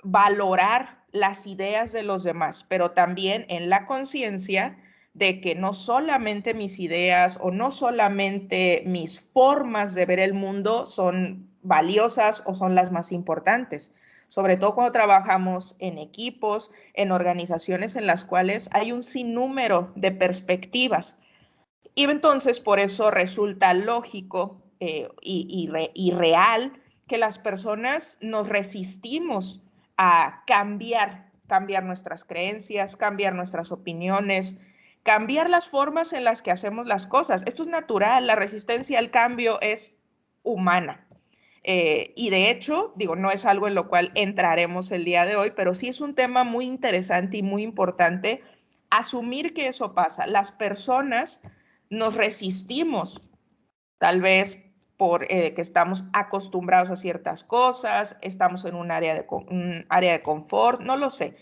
valorar las ideas de los demás, pero también en la conciencia de que no solamente mis ideas o no solamente mis formas de ver el mundo son valiosas o son las más importantes, sobre todo cuando trabajamos en equipos, en organizaciones en las cuales hay un sinnúmero de perspectivas. Y entonces por eso resulta lógico y real que las personas nos resistimos a cambiar nuestras creencias, cambiar nuestras opiniones, cambiar las formas en las que hacemos las cosas. Esto es natural, la resistencia al cambio es humana. Y de hecho, digo, no es algo en lo cual entraremos el día de hoy, pero sí es un tema muy interesante y muy importante asumir que eso pasa. Las personas nos resistimos, tal vez por que estamos acostumbrados a ciertas cosas, estamos en un área de confort, no lo sé.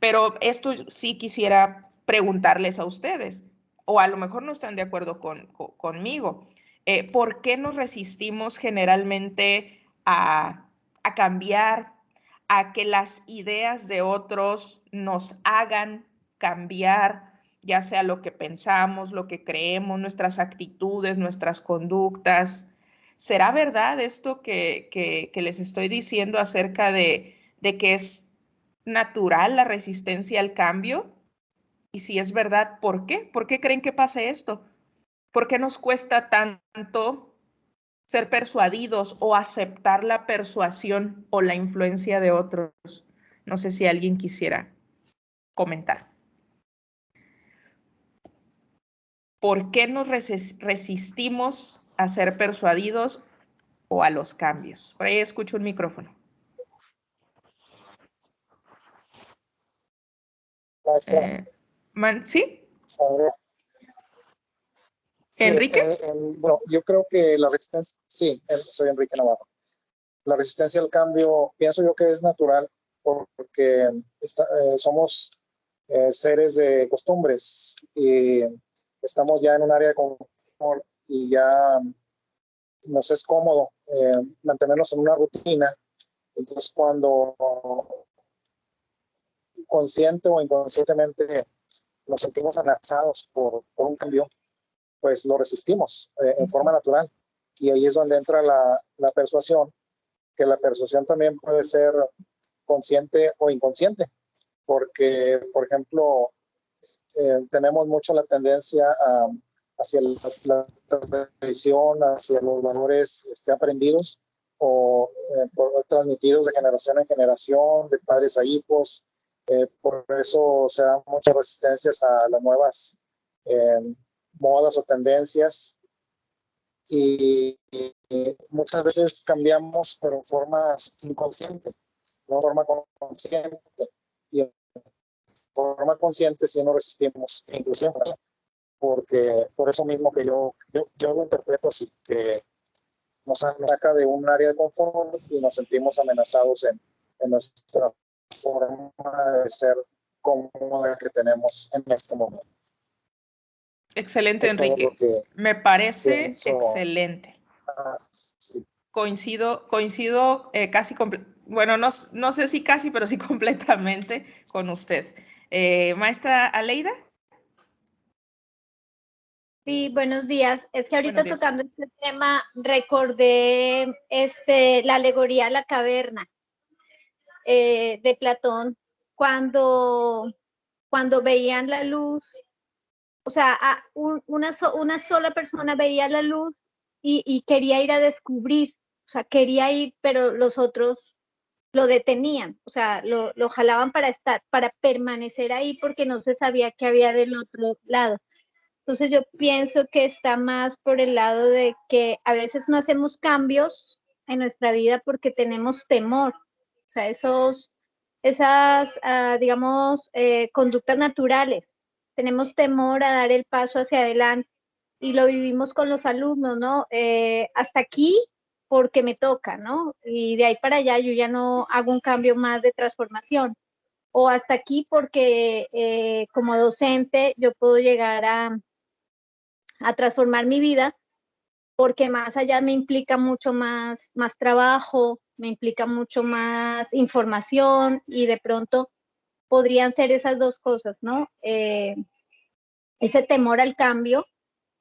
Pero esto sí quisiera preguntarles a ustedes, o a lo mejor no están de acuerdo conmigo. ¿Por qué nos resistimos generalmente a cambiar, a que las ideas de otros nos hagan cambiar, ya sea lo que pensamos, lo que creemos, nuestras actitudes, nuestras conductas? ¿Será verdad esto que les estoy diciendo acerca de que es natural la resistencia al cambio? Y si es verdad, ¿por qué? ¿Por qué creen que pase esto? ¿Por qué nos cuesta tanto ser persuadidos o aceptar la persuasión o la influencia de otros? No sé si alguien quisiera comentar. ¿Por qué nos resistimos a ser persuadidos o a los cambios? Por ahí escucho un micrófono. ¿Sí? Sí, ¿Enrique? Bueno, yo creo que la resistencia, sí, soy Enrique Navarro. La resistencia al cambio, pienso yo que es natural porque somos seres de costumbres y estamos ya en un área de confort y ya nos es cómodo mantenernos en una rutina. Entonces, cuando consciente o inconscientemente nos sentimos amenazados por un cambio, pues lo resistimos en forma natural. Y ahí es donde entra la persuasión, que la persuasión también puede ser consciente o inconsciente, porque, por ejemplo, tenemos mucho la tendencia hacia la tradición, hacia los valores aprendidos o transmitidos de generación en generación, de padres a hijos. Por eso se dan muchas resistencias a las nuevas modas o tendencias y muchas veces cambiamos pero en forma inconsciente, no en forma consciente, y en forma consciente sí nos resistimos, inclusive porque por eso mismo que yo lo interpreto así, que nos saca de un área de confort y nos sentimos amenazados en nuestra forma de ser cómoda que tenemos en este momento. Excelente, Enrique. Me parece excelente. Sí. Coincido casi, bueno, no sé si casi, pero sí completamente con usted. Maestra Aleida. Sí, buenos días. Es que ahorita Buenos días. tocando este tema, recordé la alegoría a la caverna de Platón, cuando veían la luz, o sea, una sola persona veía la luz y quería ir a descubrir, o sea, quería ir, pero los otros lo detenían, o sea, lo jalaban para permanecer ahí porque no se sabía qué había del otro lado. Entonces yo pienso que está más por el lado de que a veces no hacemos cambios en nuestra vida porque tenemos temor, o sea, esas, digamos, conductas naturales. Tenemos temor a dar el paso hacia adelante y lo vivimos con los alumnos, ¿no? Hasta aquí porque me toca, ¿no? Y de ahí para allá yo ya no hago un cambio más de transformación. O hasta aquí porque como docente yo puedo llegar a transformar mi vida, porque más allá me implica mucho más trabajo, me implica mucho más información y de pronto podrían ser esas dos cosas, ¿no? Ese temor al cambio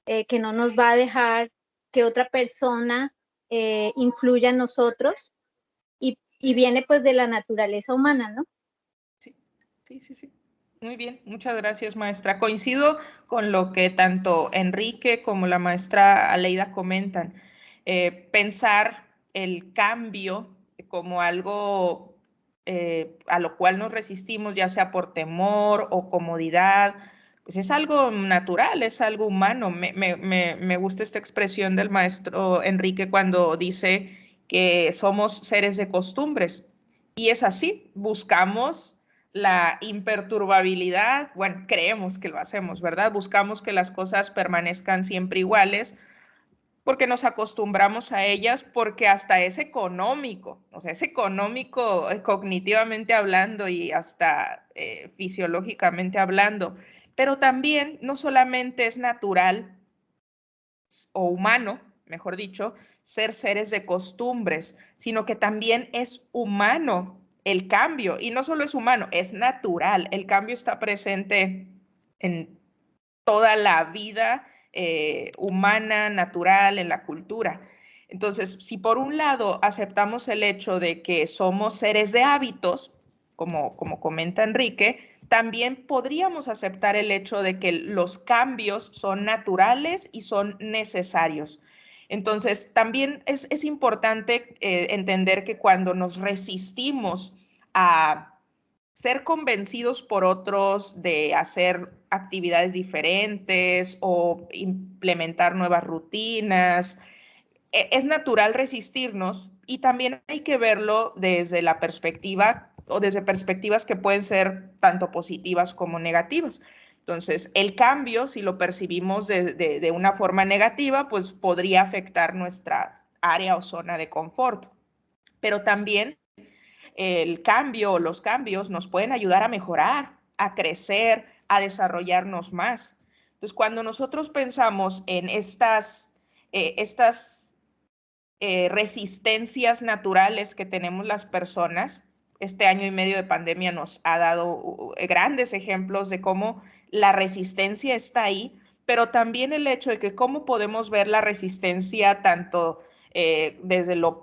que no nos va a dejar que otra persona influya en nosotros y viene pues de la naturaleza humana, ¿no? Sí. Muy bien, muchas gracias, maestra. Coincido con lo que tanto Enrique como la maestra Aleida comentan. Pensar el cambio como algo a lo cual nos resistimos, ya sea por temor o comodidad, pues es algo natural, es algo humano. Me gusta esta expresión del maestro Enrique cuando dice que somos seres de costumbres. Y es así, buscamos la imperturbabilidad, bueno, creemos que lo hacemos, ¿verdad? Buscamos que las cosas permanezcan siempre iguales porque nos acostumbramos a ellas, porque hasta es económico, o sea, es económico cognitivamente hablando y hasta fisiológicamente hablando, pero también no solamente es natural o humano, mejor dicho, ser seres de costumbres, sino que también es humano el cambio, y no solo es humano, es natural. El cambio está presente en toda la vida humana, natural, en la cultura. Entonces, si por un lado aceptamos el hecho de que somos seres de hábitos, como comenta Enrique, también podríamos aceptar el hecho de que los cambios son naturales y son necesarios. Entonces, también es importante entender que cuando nos resistimos a ser convencidos por otros de hacer actividades diferentes o implementar nuevas rutinas, es natural resistirnos, y también hay que verlo desde la perspectiva o desde perspectivas que pueden ser tanto positivas como negativas. Entonces, el cambio, si lo percibimos de una forma negativa, pues podría afectar nuestra área o zona de confort. Pero también el cambio o los cambios nos pueden ayudar a mejorar, a crecer, a desarrollarnos más. Entonces, cuando nosotros pensamos en estas resistencias naturales que tenemos las personas, este año y medio de pandemia nos ha dado grandes ejemplos de cómo la resistencia está ahí, pero también el hecho de que cómo podemos ver la resistencia tanto desde los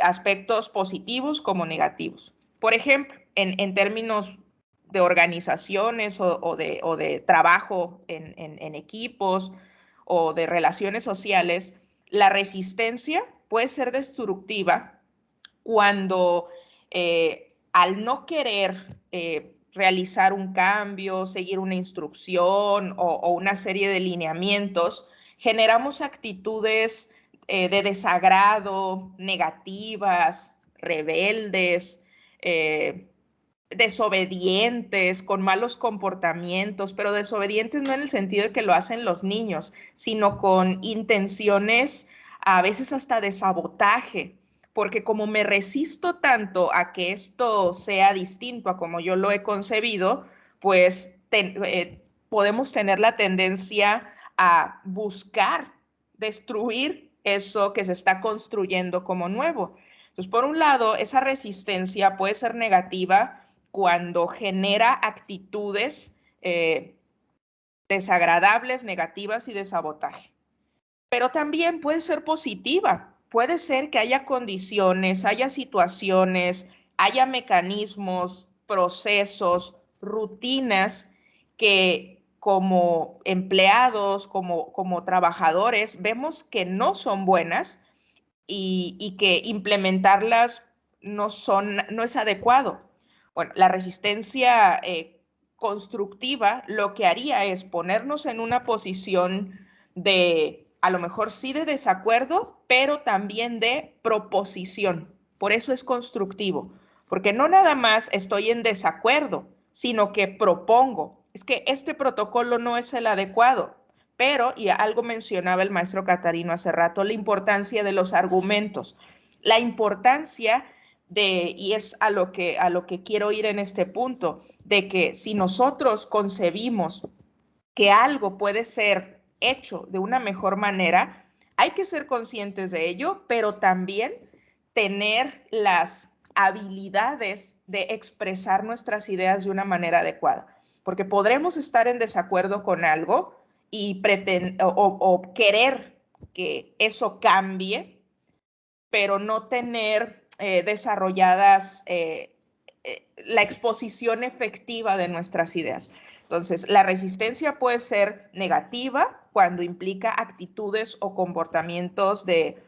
aspectos positivos como negativos. Por ejemplo, en términos de organizaciones o de trabajo en equipos o de relaciones sociales, la resistencia puede ser destructiva cuando al no querer realizar un cambio, seguir una instrucción o una serie de lineamientos, generamos actitudes de desagrado, negativas, rebeldes, desobedientes, con malos comportamientos, pero desobedientes no en el sentido de que lo hacen los niños, sino con intenciones a veces hasta de sabotaje, porque como me resisto tanto a que esto sea distinto a como yo lo he concebido, pues podemos tener la tendencia a buscar destruir eso que se está construyendo como nuevo. Entonces, por un lado, esa resistencia puede ser negativa cuando genera actitudes desagradables, negativas y de sabotaje. Pero también puede ser positiva. Puede ser que haya condiciones, haya situaciones, haya mecanismos, procesos, rutinas que como empleados, como trabajadores, vemos que no son buenas y que implementarlas no es adecuado. Bueno, la resistencia constructiva lo que haría es ponernos en una posición de, a lo mejor sí de desacuerdo, pero también de proposición. Por eso es constructivo, porque no nada más estoy en desacuerdo, sino que propongo. Es que este protocolo no es el adecuado, pero, y algo mencionaba el maestro Catarino hace rato, la importancia de los argumentos, la importancia de, y es a lo que quiero ir en este punto, de que si nosotros concebimos que algo puede ser hecho de una mejor manera, hay que ser conscientes de ello, pero también tener las habilidades de expresar nuestras ideas de una manera adecuada, porque podremos estar en desacuerdo con algo y o querer que eso cambie, pero no tener desarrolladas la exposición efectiva de nuestras ideas. Entonces, la resistencia puede ser negativa cuando implica actitudes o comportamientos de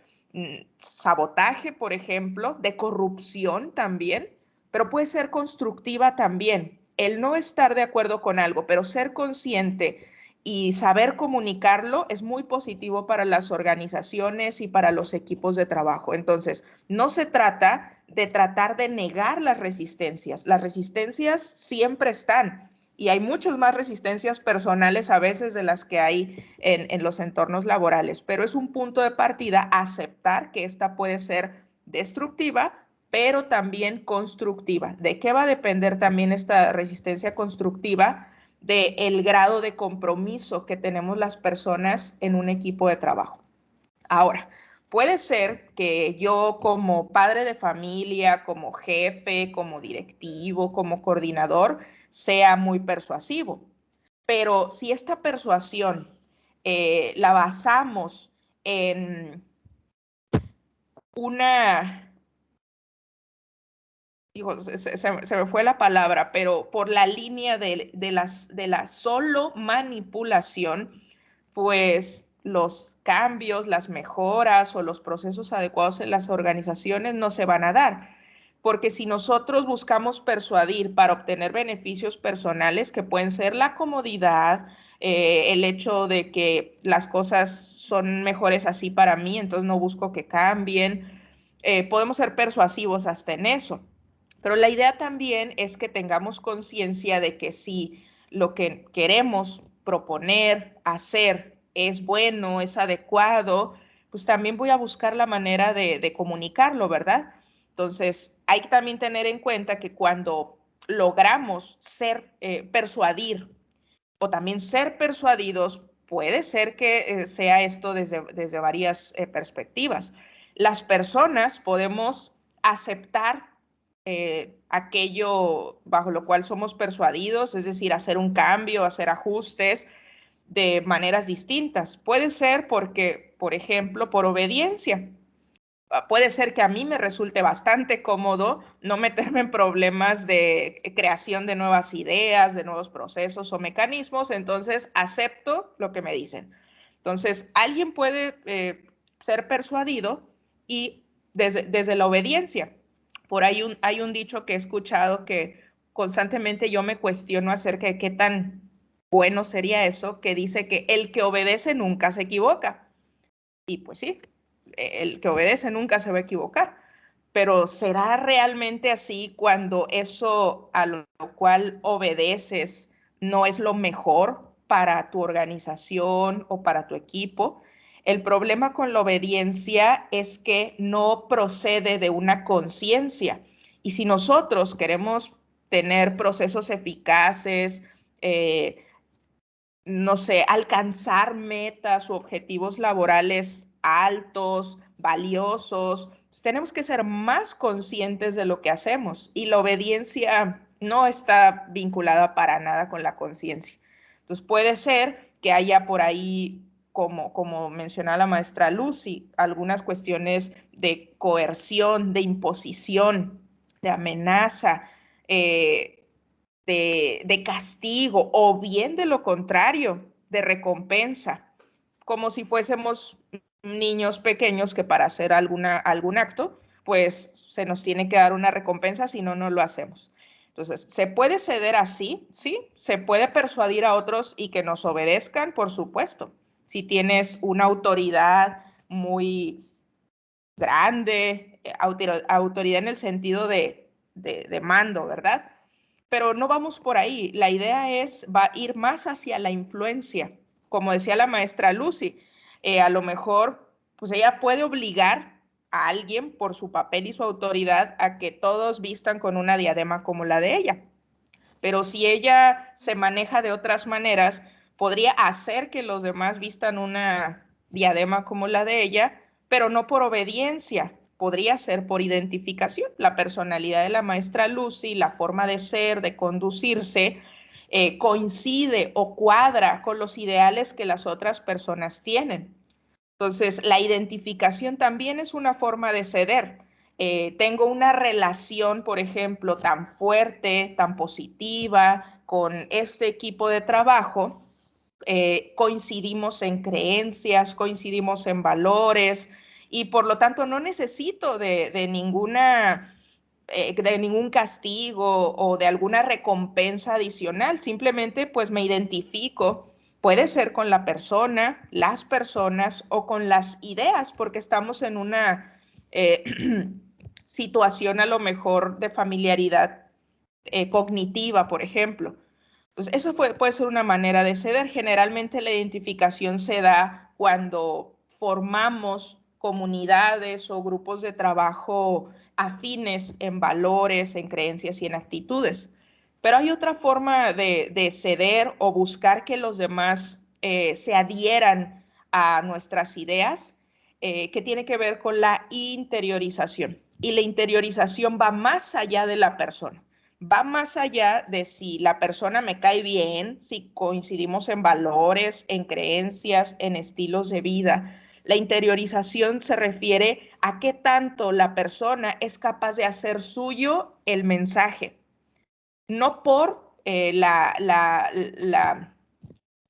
sabotaje, por ejemplo, de corrupción también, pero puede ser constructiva también. El no estar de acuerdo con algo, pero ser consciente y saber comunicarlo es muy positivo para las organizaciones y para los equipos de trabajo. Entonces, no se trata de tratar de negar las resistencias. Las resistencias siempre están y hay muchas más resistencias personales a veces de las que hay en los entornos laborales, pero es un punto de partida aceptar que esta puede ser destructiva, pero también constructiva. ¿De qué va a depender también esta resistencia constructiva? Del grado de compromiso que tenemos las personas en un equipo de trabajo. Ahora, puede ser que yo como padre de familia, como jefe, como directivo, como coordinador, sea muy persuasivo, pero si esta persuasión la basamos en una... se me fue la palabra, pero por la línea de la solo manipulación, pues los cambios, las mejoras o los procesos adecuados en las organizaciones no se van a dar. Porque si nosotros buscamos persuadir para obtener beneficios personales, que pueden ser la comodidad, el hecho de que las cosas son mejores así para mí, entonces no busco que cambien, podemos ser persuasivos hasta en eso. Pero la idea también es que tengamos conciencia de que si lo que queremos proponer, hacer, es bueno, es adecuado, pues también voy a buscar la manera de comunicarlo, ¿verdad? Entonces, hay que también tener en cuenta que cuando logramos persuadir o también ser persuadidos, puede ser que sea esto desde varias perspectivas. Las personas podemos aceptar aquello bajo lo cual somos persuadidos, es decir, hacer un cambio, hacer ajustes de maneras distintas. Puede ser porque, por ejemplo, por obediencia. Puede ser que a mí me resulte bastante cómodo no meterme en problemas de creación de nuevas ideas, de nuevos procesos o mecanismos, entonces acepto lo que me dicen. Entonces, alguien puede ser persuadido y desde la obediencia. Por ahí hay un dicho que he escuchado que constantemente yo me cuestiono acerca de qué tan bueno sería eso, que dice que el que obedece nunca se equivoca. Y pues sí, el que obedece nunca se va a equivocar. Pero ¿será realmente así cuando eso a lo cual obedeces no es lo mejor para tu organización o para tu equipo? El problema con la obediencia es que no procede de una conciencia. Y si nosotros queremos tener procesos eficaces, no sé, alcanzar metas u objetivos laborales altos, valiosos, pues tenemos que ser más conscientes de lo que hacemos y la obediencia no está vinculada para nada con la conciencia. Entonces puede ser que haya por ahí, como mencionaba la maestra Lucy, algunas cuestiones de coerción, de imposición, de amenaza, de castigo, o bien de lo contrario, de recompensa, como si fuésemos niños pequeños que para hacer algún acto, pues se nos tiene que dar una recompensa, si no, no lo hacemos. Entonces, ¿se puede ceder así? Sí. ¿Se puede persuadir a otros y que nos obedezcan? Por supuesto. Si tienes una autoridad muy grande, autoridad en el sentido de mando, ¿verdad? Pero no vamos por ahí. La idea va a ir más hacia la influencia. Como decía la maestra Lucy, a lo mejor, pues ella puede obligar a alguien por su papel y su autoridad a que todos vistan con una diadema como la de ella. Pero si ella se maneja de otras maneras, podría hacer que los demás vistan una diadema como la de ella, pero no por obediencia. Podría ser por identificación. La personalidad de la maestra Lucy, la forma de ser, de conducirse, coincide o cuadra con los ideales que las otras personas tienen. Entonces, la identificación también es una forma de ceder. Tengo una relación, por ejemplo, tan fuerte, tan positiva con este equipo de trabajo, coincidimos en creencias, coincidimos en valores, y por lo tanto no necesito de ningún castigo o de alguna recompensa adicional. Simplemente pues me identifico, puede ser con la persona, las personas o con las ideas, porque estamos en una situación a lo mejor de familiaridad cognitiva, por ejemplo. Pues eso puede ser una manera de ceder. Generalmente la identificación se da cuando formamos comunidades o grupos de trabajo afines en valores, en creencias y en actitudes. Pero hay otra forma de ceder o buscar que los demás se adhieran a nuestras ideas, que tiene que ver con la interiorización. Y la interiorización va más allá de la persona. Va más allá de si la persona me cae bien, si coincidimos en valores, en creencias, en estilos de vida. La interiorización se refiere a qué tanto la persona es capaz de hacer suyo el mensaje. No por la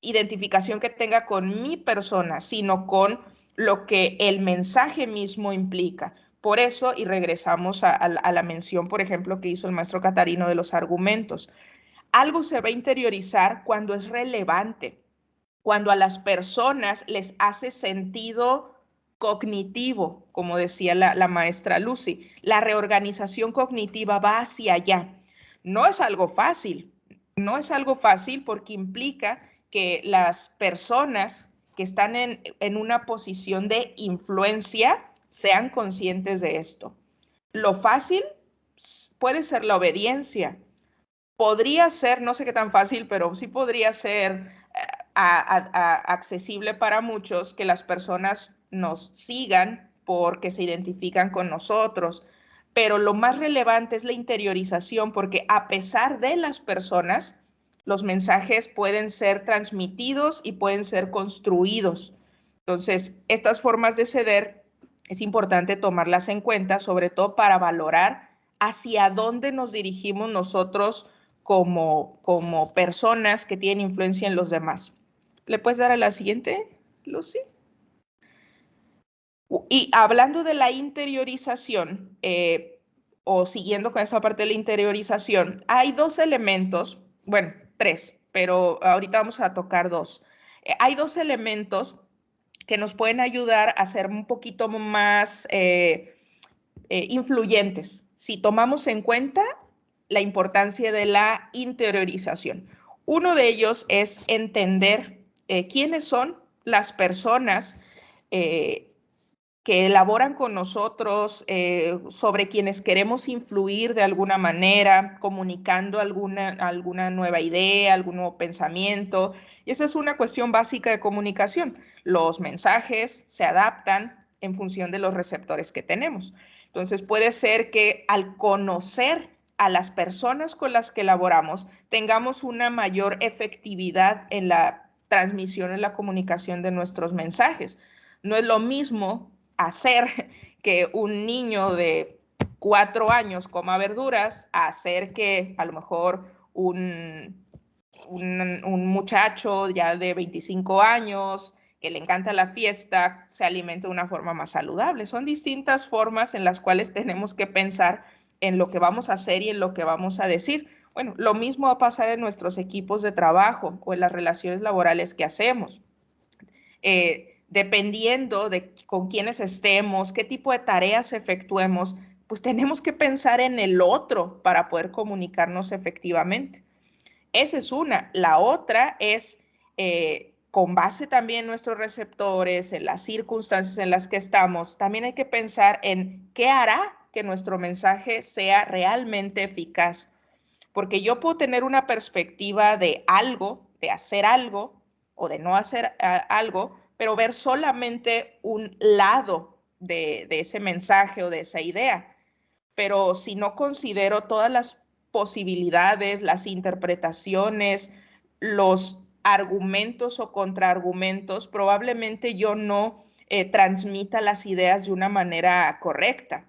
identificación que tenga con mi persona, sino con lo que el mensaje mismo implica. Por eso, y regresamos a la mención, por ejemplo, que hizo el maestro Catarino de los argumentos, algo se va a interiorizar cuando es relevante, cuando a las personas les hace sentido cognitivo, como decía la maestra Lucy. La reorganización cognitiva va hacia allá. No es algo fácil, no es algo fácil porque implica que las personas que están en una posición de influencia sean conscientes de esto. Lo fácil puede ser la obediencia. Podría ser, no sé qué tan fácil, pero sí podría ser accesible para muchos que las personas nos sigan porque se identifican con nosotros. Pero lo más relevante es la interiorización, porque a pesar de las personas, los mensajes pueden ser transmitidos y pueden ser construidos. Entonces, estas formas de ceder es importante tomarlas en cuenta, sobre todo para valorar hacia dónde nos dirigimos nosotros como personas que tienen influencia en los demás. ¿Le puedes dar a la siguiente, Lucy? Y hablando de la interiorización, o siguiendo con esa parte de la interiorización, hay dos elementos, bueno, tres, pero ahorita vamos a tocar dos. Hay dos elementos que nos pueden ayudar a ser un poquito más influyentes, si tomamos en cuenta la importancia de la interiorización. Uno de ellos es entender quiénes son las personas que elaboran con nosotros, sobre quienes queremos influir de alguna manera, comunicando alguna nueva idea, algún nuevo pensamiento. Y esa es una cuestión básica de comunicación. Los mensajes se adaptan en función de los receptores que tenemos. Entonces puede ser que al conocer a las personas con las que elaboramos tengamos una mayor efectividad en la transmisión, en la comunicación de nuestros mensajes. No es lo mismo hacer que un niño de 4 años coma verduras a hacer que a lo mejor un muchacho ya de 25 años que le encanta la fiesta se alimente de una forma más saludable. Son distintas formas en las cuales tenemos que pensar en lo que vamos a hacer y en lo que vamos a decir. Bueno, lo mismo va a pasar en nuestros equipos de trabajo o en las relaciones laborales que hacemos. Dependiendo de con quiénes estemos, qué tipo de tareas efectuemos, pues tenemos que pensar en el otro para poder comunicarnos efectivamente. Esa es una. La otra es, con base también en nuestros receptores, en las circunstancias en las que estamos, también hay que pensar en qué hará que nuestro mensaje sea realmente eficaz. Porque yo puedo tener una perspectiva de algo, de hacer algo o de no hacer algo, pero ver solamente un lado de ese mensaje o de esa idea. Pero si no considero todas las posibilidades, las interpretaciones, los argumentos o contraargumentos, probablemente yo no transmita las ideas de una manera correcta.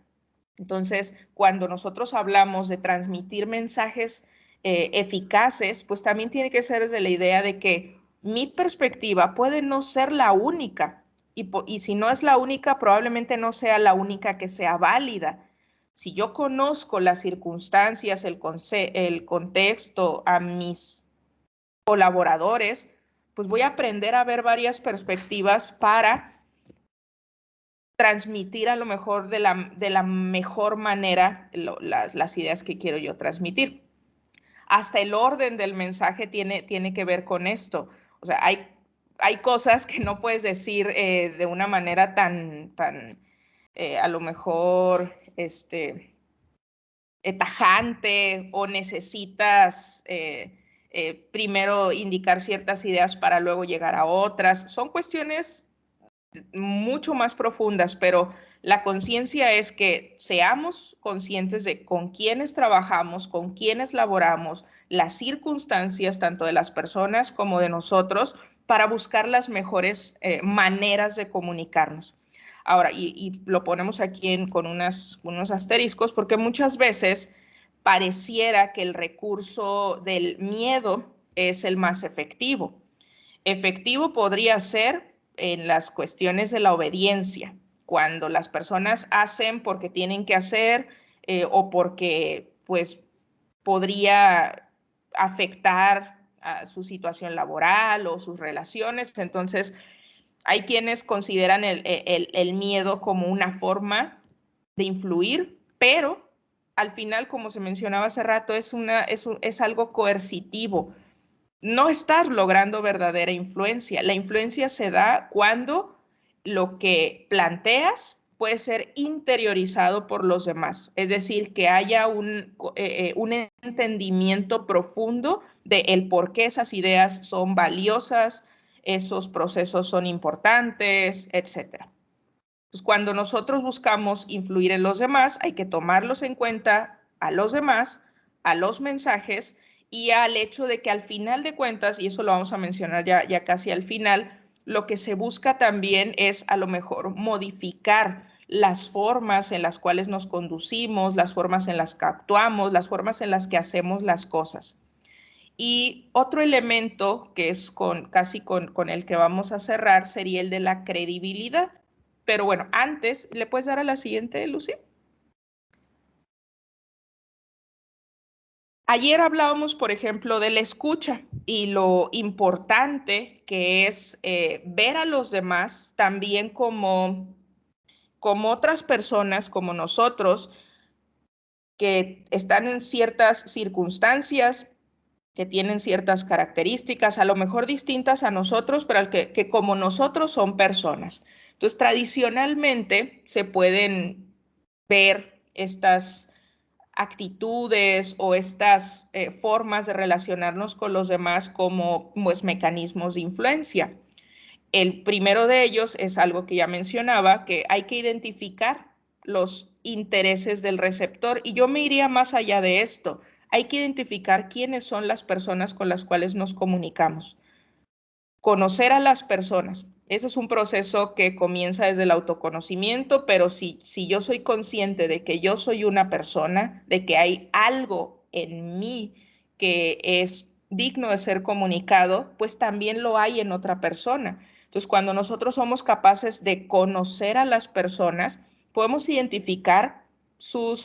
Entonces, cuando nosotros hablamos de transmitir mensajes eficaces, pues también tiene que ser desde la idea de que mi perspectiva puede no ser la única, y si no es la única, probablemente no sea la única que sea válida. Si yo conozco las circunstancias, el contexto, a mis colaboradores, pues voy a aprender a ver varias perspectivas para transmitir a lo mejor de la mejor manera las ideas que quiero yo transmitir. Hasta el orden del mensaje tiene que ver con esto. O sea, hay cosas que no puedes decir de una manera tan a lo mejor tajante, o necesitas primero indicar ciertas ideas para luego llegar a otras. Son cuestiones mucho más profundas, pero la conciencia es que seamos conscientes de con quiénes trabajamos, con quiénes laboramos, las circunstancias tanto de las personas como de nosotros, para buscar las mejores maneras de comunicarnos. Ahora, y lo ponemos aquí con unos asteriscos, porque muchas veces pareciera que el recurso del miedo es el más efectivo. Efectivo podría ser en las cuestiones de la obediencia, cuando las personas hacen porque tienen que hacer o porque pues podría afectar a su situación laboral o sus relaciones. Entonces, hay quienes consideran el miedo como una forma de influir, pero al final, como se mencionaba hace rato, es algo coercitivo. No estás logrando verdadera influencia. La influencia se da cuando lo que planteas puede ser interiorizado por los demás. Es decir, que haya un entendimiento profundo de el por qué esas ideas son valiosas, esos procesos son importantes, etc. Pues cuando nosotros buscamos influir en los demás, hay que tomarlos en cuenta a los demás, a los mensajes, y al hecho de que al final de cuentas, y eso lo vamos a mencionar ya casi al final, lo que se busca también es a lo mejor modificar las formas en las cuales nos conducimos, las formas en las que actuamos, las formas en las que hacemos las cosas. Y otro elemento que es casi con el que vamos a cerrar sería el de la credibilidad. Pero bueno, antes, ¿le puedes dar a la siguiente, Lucy? Ayer hablábamos, por ejemplo, de la escucha y lo importante que es ver a los demás también como otras personas, como nosotros, que están en ciertas circunstancias, que tienen ciertas características, a lo mejor distintas a nosotros, pero que como nosotros son personas. Entonces, tradicionalmente se pueden ver estas actitudes o estas formas de relacionarnos con los demás como pues, mecanismos de influencia. El primero de ellos es algo que ya mencionaba, que hay que identificar los intereses del receptor. Y yo me iría más allá de esto. Hay que identificar quiénes son las personas con las cuales nos comunicamos. Conocer a las personas. Ese es un proceso que comienza desde el autoconocimiento, pero si yo soy consciente de que yo soy una persona, de que hay algo en mí que es digno de ser comunicado, pues también lo hay en otra persona. Entonces, cuando nosotros somos capaces de conocer a las personas, podemos identificar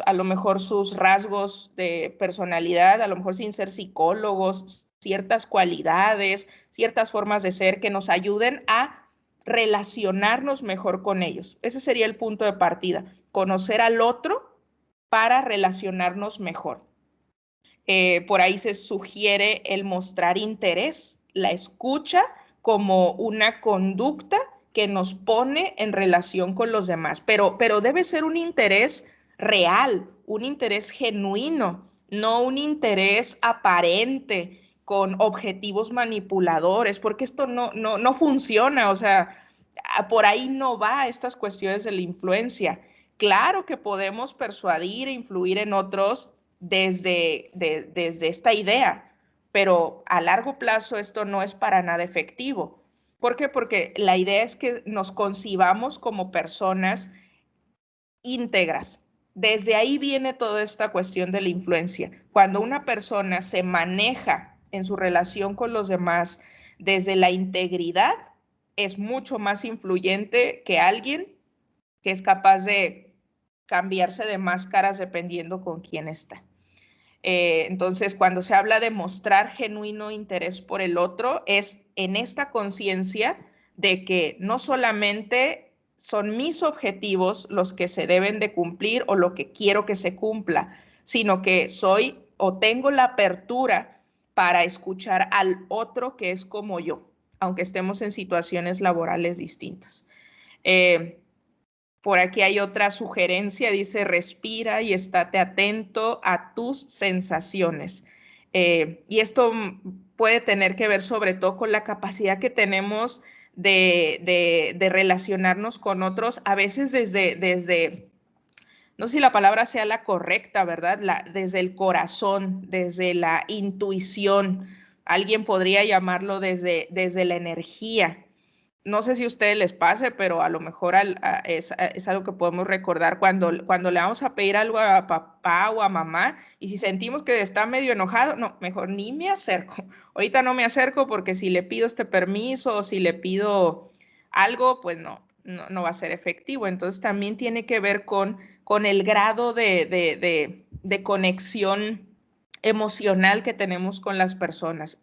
a lo mejor sus rasgos de personalidad, a lo mejor sin ser psicólogos, ciertas cualidades, ciertas formas de ser que nos ayuden a relacionarnos mejor con ellos. Ese sería el punto de partida, conocer al otro para relacionarnos mejor. Por ahí se sugiere el mostrar interés, la escucha como una conducta que nos pone en relación con los demás, pero debe ser un interés real, un interés genuino, no un interés aparente con objetivos manipuladores, porque esto no funciona, o sea, por ahí no va estas cuestiones de la influencia. Claro que podemos persuadir e influir en otros desde esta idea, pero a largo plazo esto no es para nada efectivo. ¿Por qué? Porque la idea es que nos concibamos como personas íntegras. Desde ahí viene toda esta cuestión de la influencia. Cuando una persona se maneja en su relación con los demás desde la integridad, es mucho más influyente que alguien que es capaz de cambiarse de máscaras dependiendo con quién está. Entonces, cuando se habla de mostrar genuino interés por el otro, es en esta conciencia de que no solamente son mis objetivos los que se deben de cumplir o lo que quiero que se cumpla, sino que soy o tengo la apertura para escuchar al otro que es como yo, aunque estemos en situaciones laborales distintas. Por aquí hay otra sugerencia, dice, respira y estate atento a tus sensaciones. Y esto puede tener que ver sobre todo con la capacidad que tenemos de relacionarnos con otros, a veces desde, no sé si la palabra sea la correcta, ¿verdad? Desde el corazón, desde la intuición. Alguien podría llamarlo desde la energía. No sé si a ustedes les pase, pero a lo mejor es algo que podemos recordar cuando le vamos a pedir algo a papá o a mamá y si sentimos que está medio enojado, no, mejor ni me acerco. Ahorita no me acerco porque si le pido este permiso o si le pido algo, pues no va a ser efectivo. Entonces también tiene que ver con el grado de conexión emocional que tenemos con las personas.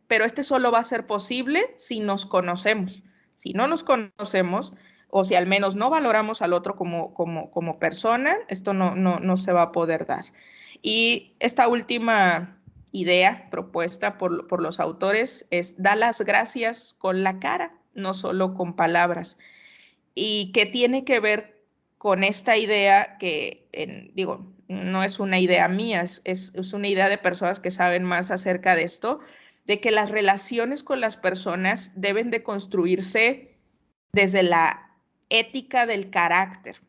Pero este solo va a ser posible si nos conocemos. Si no nos conocemos, o si al menos no valoramos al otro como persona, esto no se va a poder dar. Y esta última idea propuesta por los autores es dar las gracias con la cara, no solo con palabras. Y que tiene que ver con esta idea que, digo, no es una idea mía, es una idea de personas que saben más acerca de esto, de que las relaciones con las personas deben de construirse desde la ética del carácter,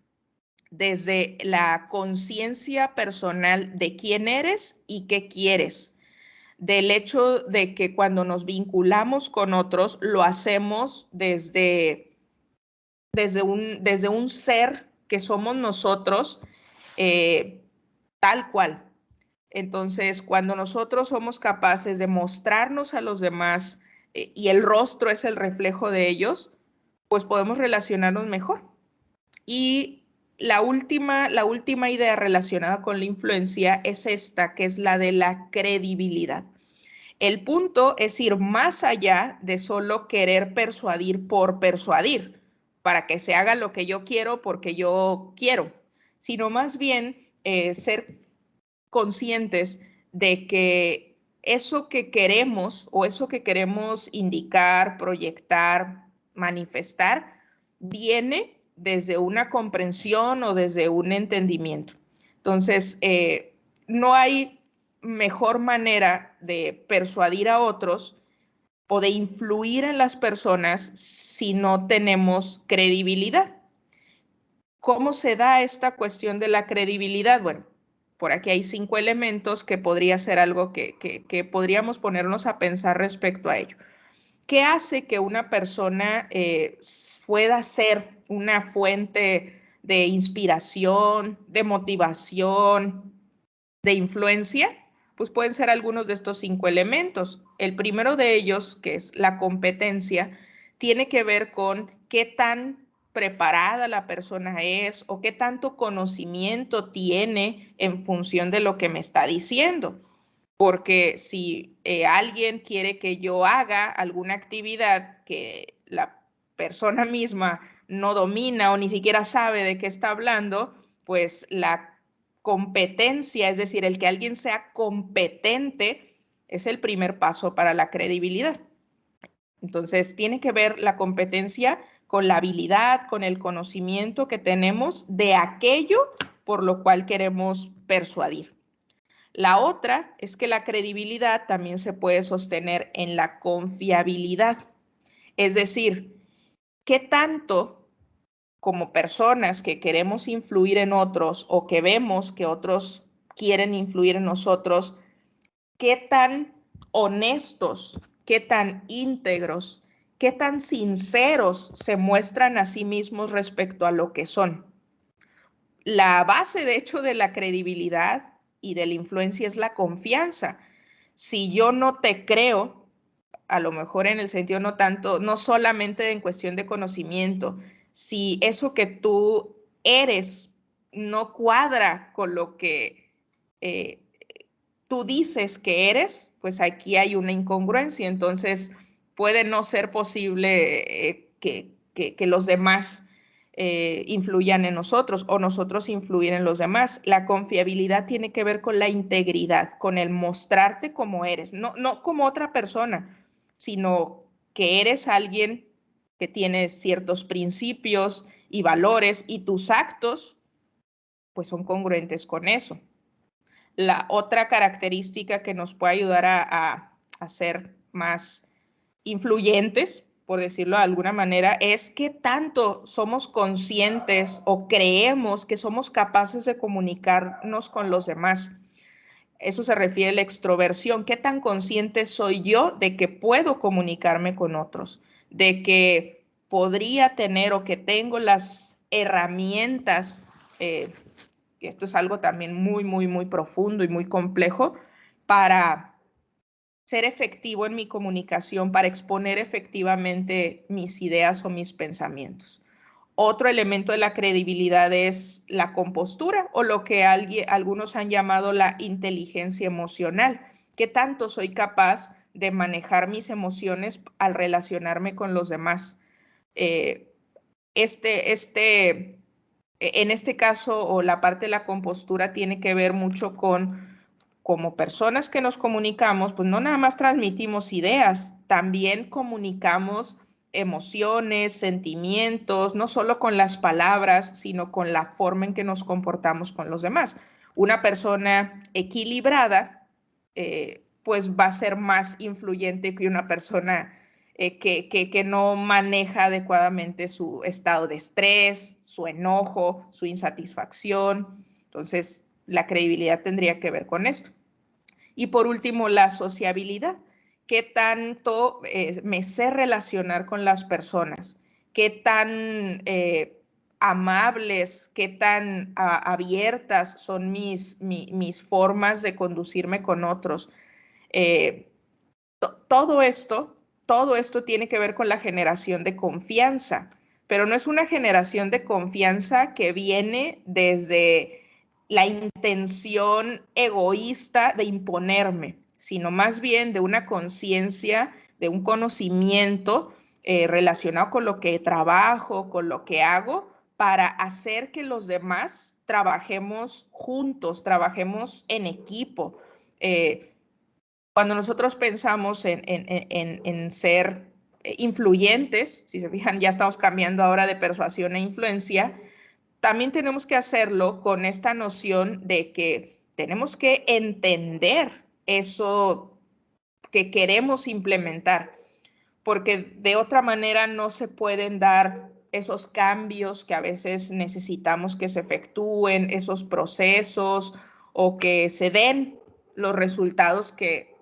desde la conciencia personal de quién eres y qué quieres, del hecho de que cuando nos vinculamos con otros lo hacemos desde un ser que somos nosotros, tal cual. Entonces, cuando nosotros somos capaces de mostrarnos a los demás y el rostro es el reflejo de ellos, pues podemos relacionarnos mejor. Y la última idea relacionada con la influencia es esta, que es la de la credibilidad. El punto es ir más allá de solo querer persuadir por persuadir, para que se haga lo que yo quiero porque yo quiero, sino más bien ser conscientes de que eso que queremos o eso que queremos indicar, proyectar, manifestar, viene desde una comprensión o desde un entendimiento. Entonces, no hay mejor manera de persuadir a otros o de influir en las personas si no tenemos credibilidad. ¿cómo se da esta cuestión de la credibilidad? Bueno, por aquí hay 5 elementos que podría ser algo que podríamos ponernos a pensar respecto a ello. ¿Qué hace que una persona pueda ser una fuente de inspiración, de motivación, de influencia? Pues pueden ser algunos de estos 5 elementos. El primero de ellos, que es la competencia, tiene que ver con qué tan preparada la persona es o qué tanto conocimiento tiene en función de lo que me está diciendo. Porque si alguien quiere que yo haga alguna actividad que la persona misma no domina o ni siquiera sabe de qué está hablando, pues la competencia, es decir, el que alguien sea competente, es el primer paso para la credibilidad. Entonces, tiene que ver la competencia con la habilidad, con el conocimiento que tenemos de aquello por lo cual queremos persuadir. La otra es que la credibilidad también se puede sostener en la confiabilidad. Es decir, ¿qué tanto como personas que queremos influir en otros o que vemos que otros quieren influir en nosotros, qué tan honestos, qué tan íntegros, qué tan sinceros se muestran a sí mismos respecto a lo que son? La base, de hecho, de la credibilidad y de la influencia es la confianza. Si yo no te creo, a lo mejor en el sentido no solamente en cuestión de conocimiento, si eso que tú eres no cuadra con lo que tú dices que eres, pues aquí hay una incongruencia. Entonces puede no ser posible que los demás influyan en nosotros o nosotros influir en los demás. La confiabilidad tiene que ver con la integridad, con el mostrarte como eres, no como otra persona, sino que eres alguien que tiene ciertos principios y valores y tus actos pues son congruentes con eso. La otra característica que nos puede ayudar a ser más influyentes, por decirlo de alguna manera, es qué tanto somos conscientes o creemos que somos capaces de comunicarnos con los demás. Eso se refiere a la extroversión. ¿Qué tan consciente soy yo de que puedo comunicarme con otros? De que podría tener o que tengo las herramientas, esto es algo también muy profundo y muy complejo, para ser efectivo en mi comunicación, para exponer efectivamente mis ideas o mis pensamientos. Otro elemento de la credibilidad es la compostura o lo que algunos han llamado la inteligencia emocional. ¿Qué tanto soy capaz de manejar mis emociones al relacionarme con los demás? En este caso, o la parte de la compostura tiene que ver mucho con, como personas que nos comunicamos, pues no nada más transmitimos ideas, también comunicamos emociones, sentimientos, no solo con las palabras, sino con la forma en que nos comportamos con los demás. Una persona equilibrada, pues va a ser más influyente que una persona que no maneja adecuadamente su estado de estrés, su enojo, su insatisfacción. Entonces, la credibilidad tendría que ver con esto. Y por último, la sociabilidad. ¿Qué tanto me sé relacionar con las personas? ¿Qué tan amables, qué tan abiertas son mis formas de conducirme con otros? Todo esto tiene que ver con la generación de confianza, pero no es una generación de confianza que viene desde la intención egoísta de imponerme, sino más bien de una conciencia, de un conocimiento relacionado con lo que trabajo, con lo que hago, para hacer que los demás trabajemos juntos, trabajemos en equipo. Cuando nosotros pensamos en ser influyentes, si se fijan, ya estamos cambiando ahora de persuasión a influencia, también tenemos que hacerlo con esta noción de que tenemos que entender eso que queremos implementar, porque de otra manera no se pueden dar esos cambios que a veces necesitamos que se efectúen, esos procesos o que se den los resultados que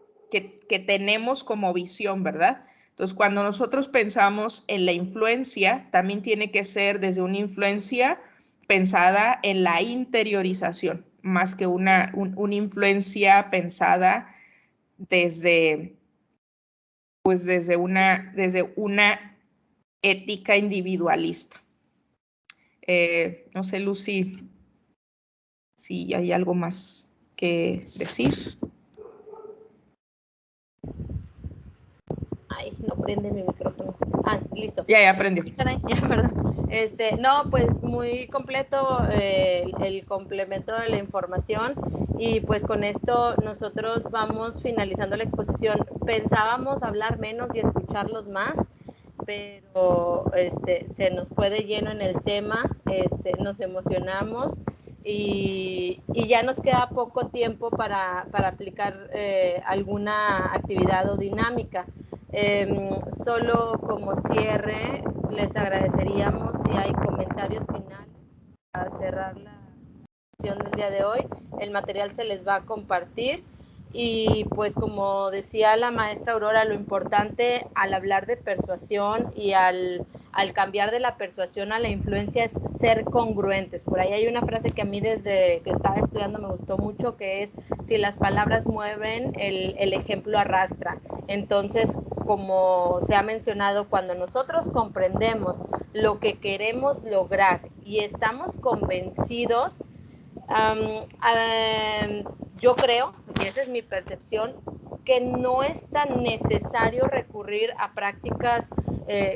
tenemos como visión, ¿verdad? Entonces, cuando nosotros pensamos en la influencia, también tiene que ser desde una influencia pensada en la interiorización, más que una influencia pensada desde una ética individualista. No sé, Lucy, si hay algo más que decir. Ay, no prende mi micrófono. Ah, listo. Ya prendió. Ya, perdón. No, pues muy completo el complemento de la información, y pues con esto nosotros vamos finalizando la exposición. Pensábamos hablar menos y escucharlos más, pero se nos fue de lleno en el tema, nos emocionamos y ya nos queda poco tiempo para aplicar alguna actividad o dinámica. Solo como cierre, les agradeceríamos si hay comentarios finales para cerrar la sesión del día de hoy. El material se les va a compartir. Y pues como decía la maestra Aurora, lo importante al hablar de persuasión y al cambiar de la persuasión a la influencia es ser congruentes. Por ahí hay una frase que a mí desde que estaba estudiando me gustó mucho, que es: si las palabras mueven, el ejemplo arrastra. Entonces, como se ha mencionado, cuando nosotros comprendemos lo que queremos lograr y estamos convencidos, yo creo, y esa es mi percepción, que no es tan necesario recurrir a prácticas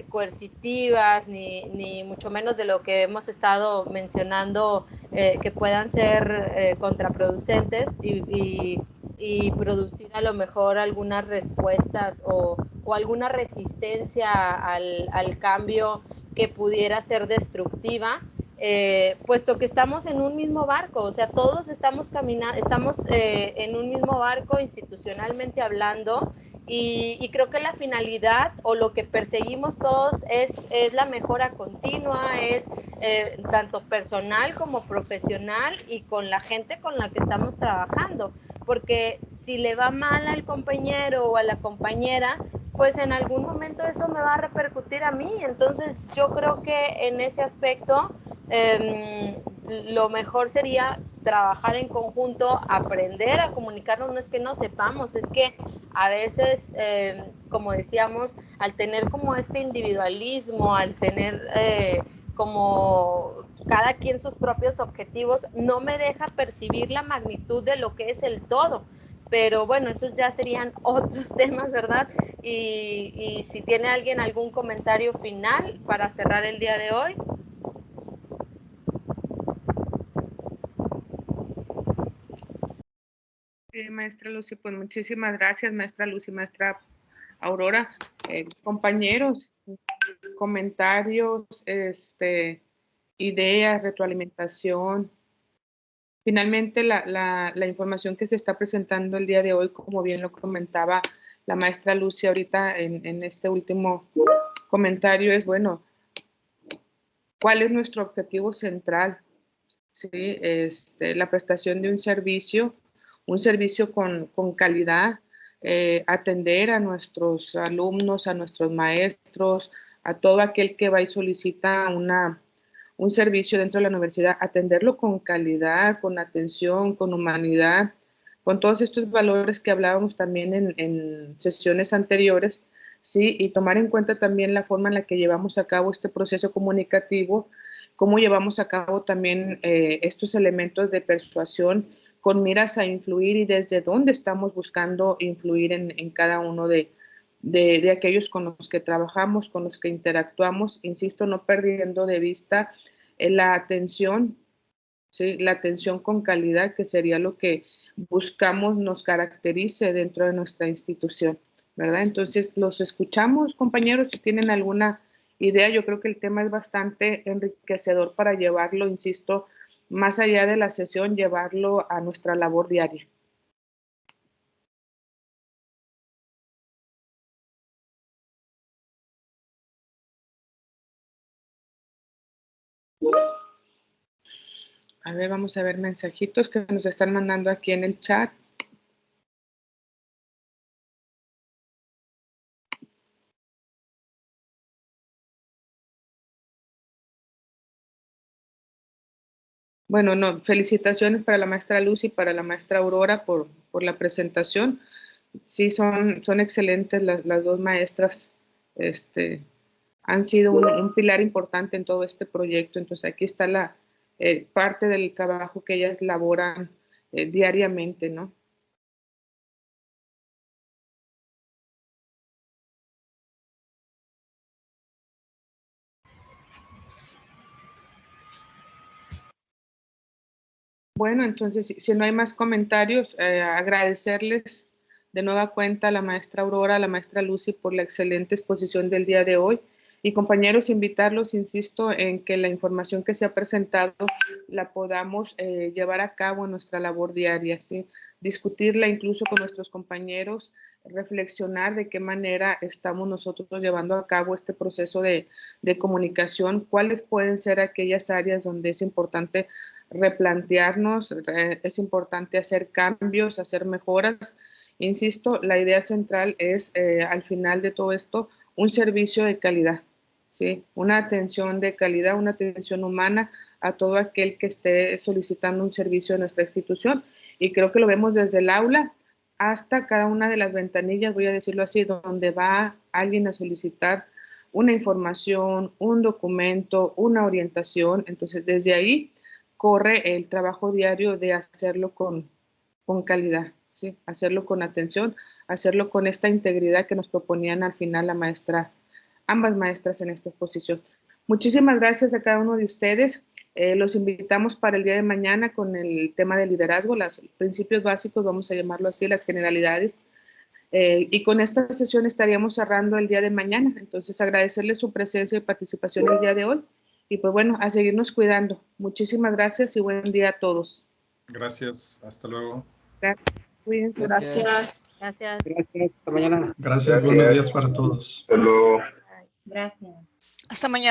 coercitivas, ni mucho menos de lo que hemos estado mencionando, que puedan ser contraproducentes y producir a lo mejor algunas respuestas o alguna resistencia al cambio que pudiera ser destructiva. Puesto que estamos en un mismo barco, o sea, todos estamos en un mismo barco institucionalmente hablando, y creo que la finalidad o lo que perseguimos todos es la mejora continua, es tanto personal como profesional y con la gente con la que estamos trabajando, porque si le va mal al compañero o a la compañera, pues en algún momento eso me va a repercutir a mí. Entonces yo creo que en ese aspecto lo mejor sería trabajar en conjunto, aprender a comunicarnos. No es que no sepamos, es que a veces, como decíamos, al tener como este individualismo, al tener como cada quien sus propios objetivos, no me deja percibir la magnitud de lo que es el todo. Pero bueno, esos ya serían otros temas, ¿verdad? Y si tiene alguien algún comentario final para cerrar el día de hoy. Maestra Lucy, pues muchísimas gracias, maestra Lucy, maestra Aurora. Compañeros, comentarios, ideas, retroalimentación. Finalmente, la información que se está presentando el día de hoy, como bien lo comentaba la maestra Lucy ahorita en este último comentario, es, bueno, ¿cuál es nuestro objetivo central? ¿Sí? La prestación de un servicio con calidad, atender a nuestros alumnos, a nuestros maestros, a todo aquel que va y solicita un servicio dentro de la universidad, atenderlo con calidad, con atención, con humanidad, con todos estos valores que hablábamos también en sesiones anteriores, ¿sí? Y tomar en cuenta también la forma en la que llevamos a cabo este proceso comunicativo, cómo llevamos a cabo también estos elementos de persuasión con miras a influir y desde dónde estamos buscando influir en cada uno de aquellos con los que trabajamos, con los que interactuamos, insisto, no perdiendo de vista la atención, ¿sí? La atención con calidad, que sería lo que buscamos nos caracterice dentro de nuestra institución, ¿verdad? Entonces, los escuchamos, compañeros, si tienen alguna idea. Yo creo que el tema es bastante enriquecedor para llevarlo, insisto, más allá de la sesión, llevarlo a nuestra labor diaria. A ver, vamos a ver mensajitos que nos están mandando aquí en el chat. Bueno, no, felicitaciones para la maestra Luz y para la maestra Aurora por la presentación. Sí, son excelentes las dos maestras. Han sido un pilar importante en todo este proyecto. Entonces, aquí está la parte del trabajo que ellas elaboran diariamente, ¿no? Bueno, entonces, si no hay más comentarios, agradecerles de nueva cuenta a la maestra Aurora, a la maestra Lucy por la excelente exposición del día de hoy. Y compañeros, invitarlos, insisto, en que la información que se ha presentado la podamos llevar a cabo en nuestra labor diaria, ¿sí? Discutirla incluso con nuestros compañeros, reflexionar de qué manera estamos nosotros llevando a cabo este proceso de comunicación, cuáles pueden ser aquellas áreas donde es importante replantearnos, es importante hacer cambios, hacer mejoras. Insisto, la idea central es, al final de todo esto, un servicio de calidad, ¿sí? Una atención de calidad, una atención humana a todo aquel que esté solicitando un servicio de nuestra institución. Y creo que lo vemos desde el aula hasta cada una de las ventanillas, voy a decirlo así, donde va alguien a solicitar una información, un documento, una orientación. Entonces, desde ahí corre el trabajo diario de hacerlo con calidad, ¿sí? Hacerlo con atención, hacerlo con esta integridad que nos proponían al final la maestra, ambas maestras en esta exposición. Muchísimas gracias a cada uno de ustedes. Los invitamos para el día de mañana con el tema de liderazgo, los principios básicos, vamos a llamarlo así, las generalidades. Y con esta sesión estaríamos cerrando el día de mañana. Entonces, agradecerles su presencia y participación el día de hoy. Y pues bueno, a seguirnos cuidando. Muchísimas gracias y buen día a todos. Gracias, hasta luego. Gracias. Cuídense. Gracias. Gracias. Gracias, buenos días para todos. Hasta luego. Gracias. Hasta mañana.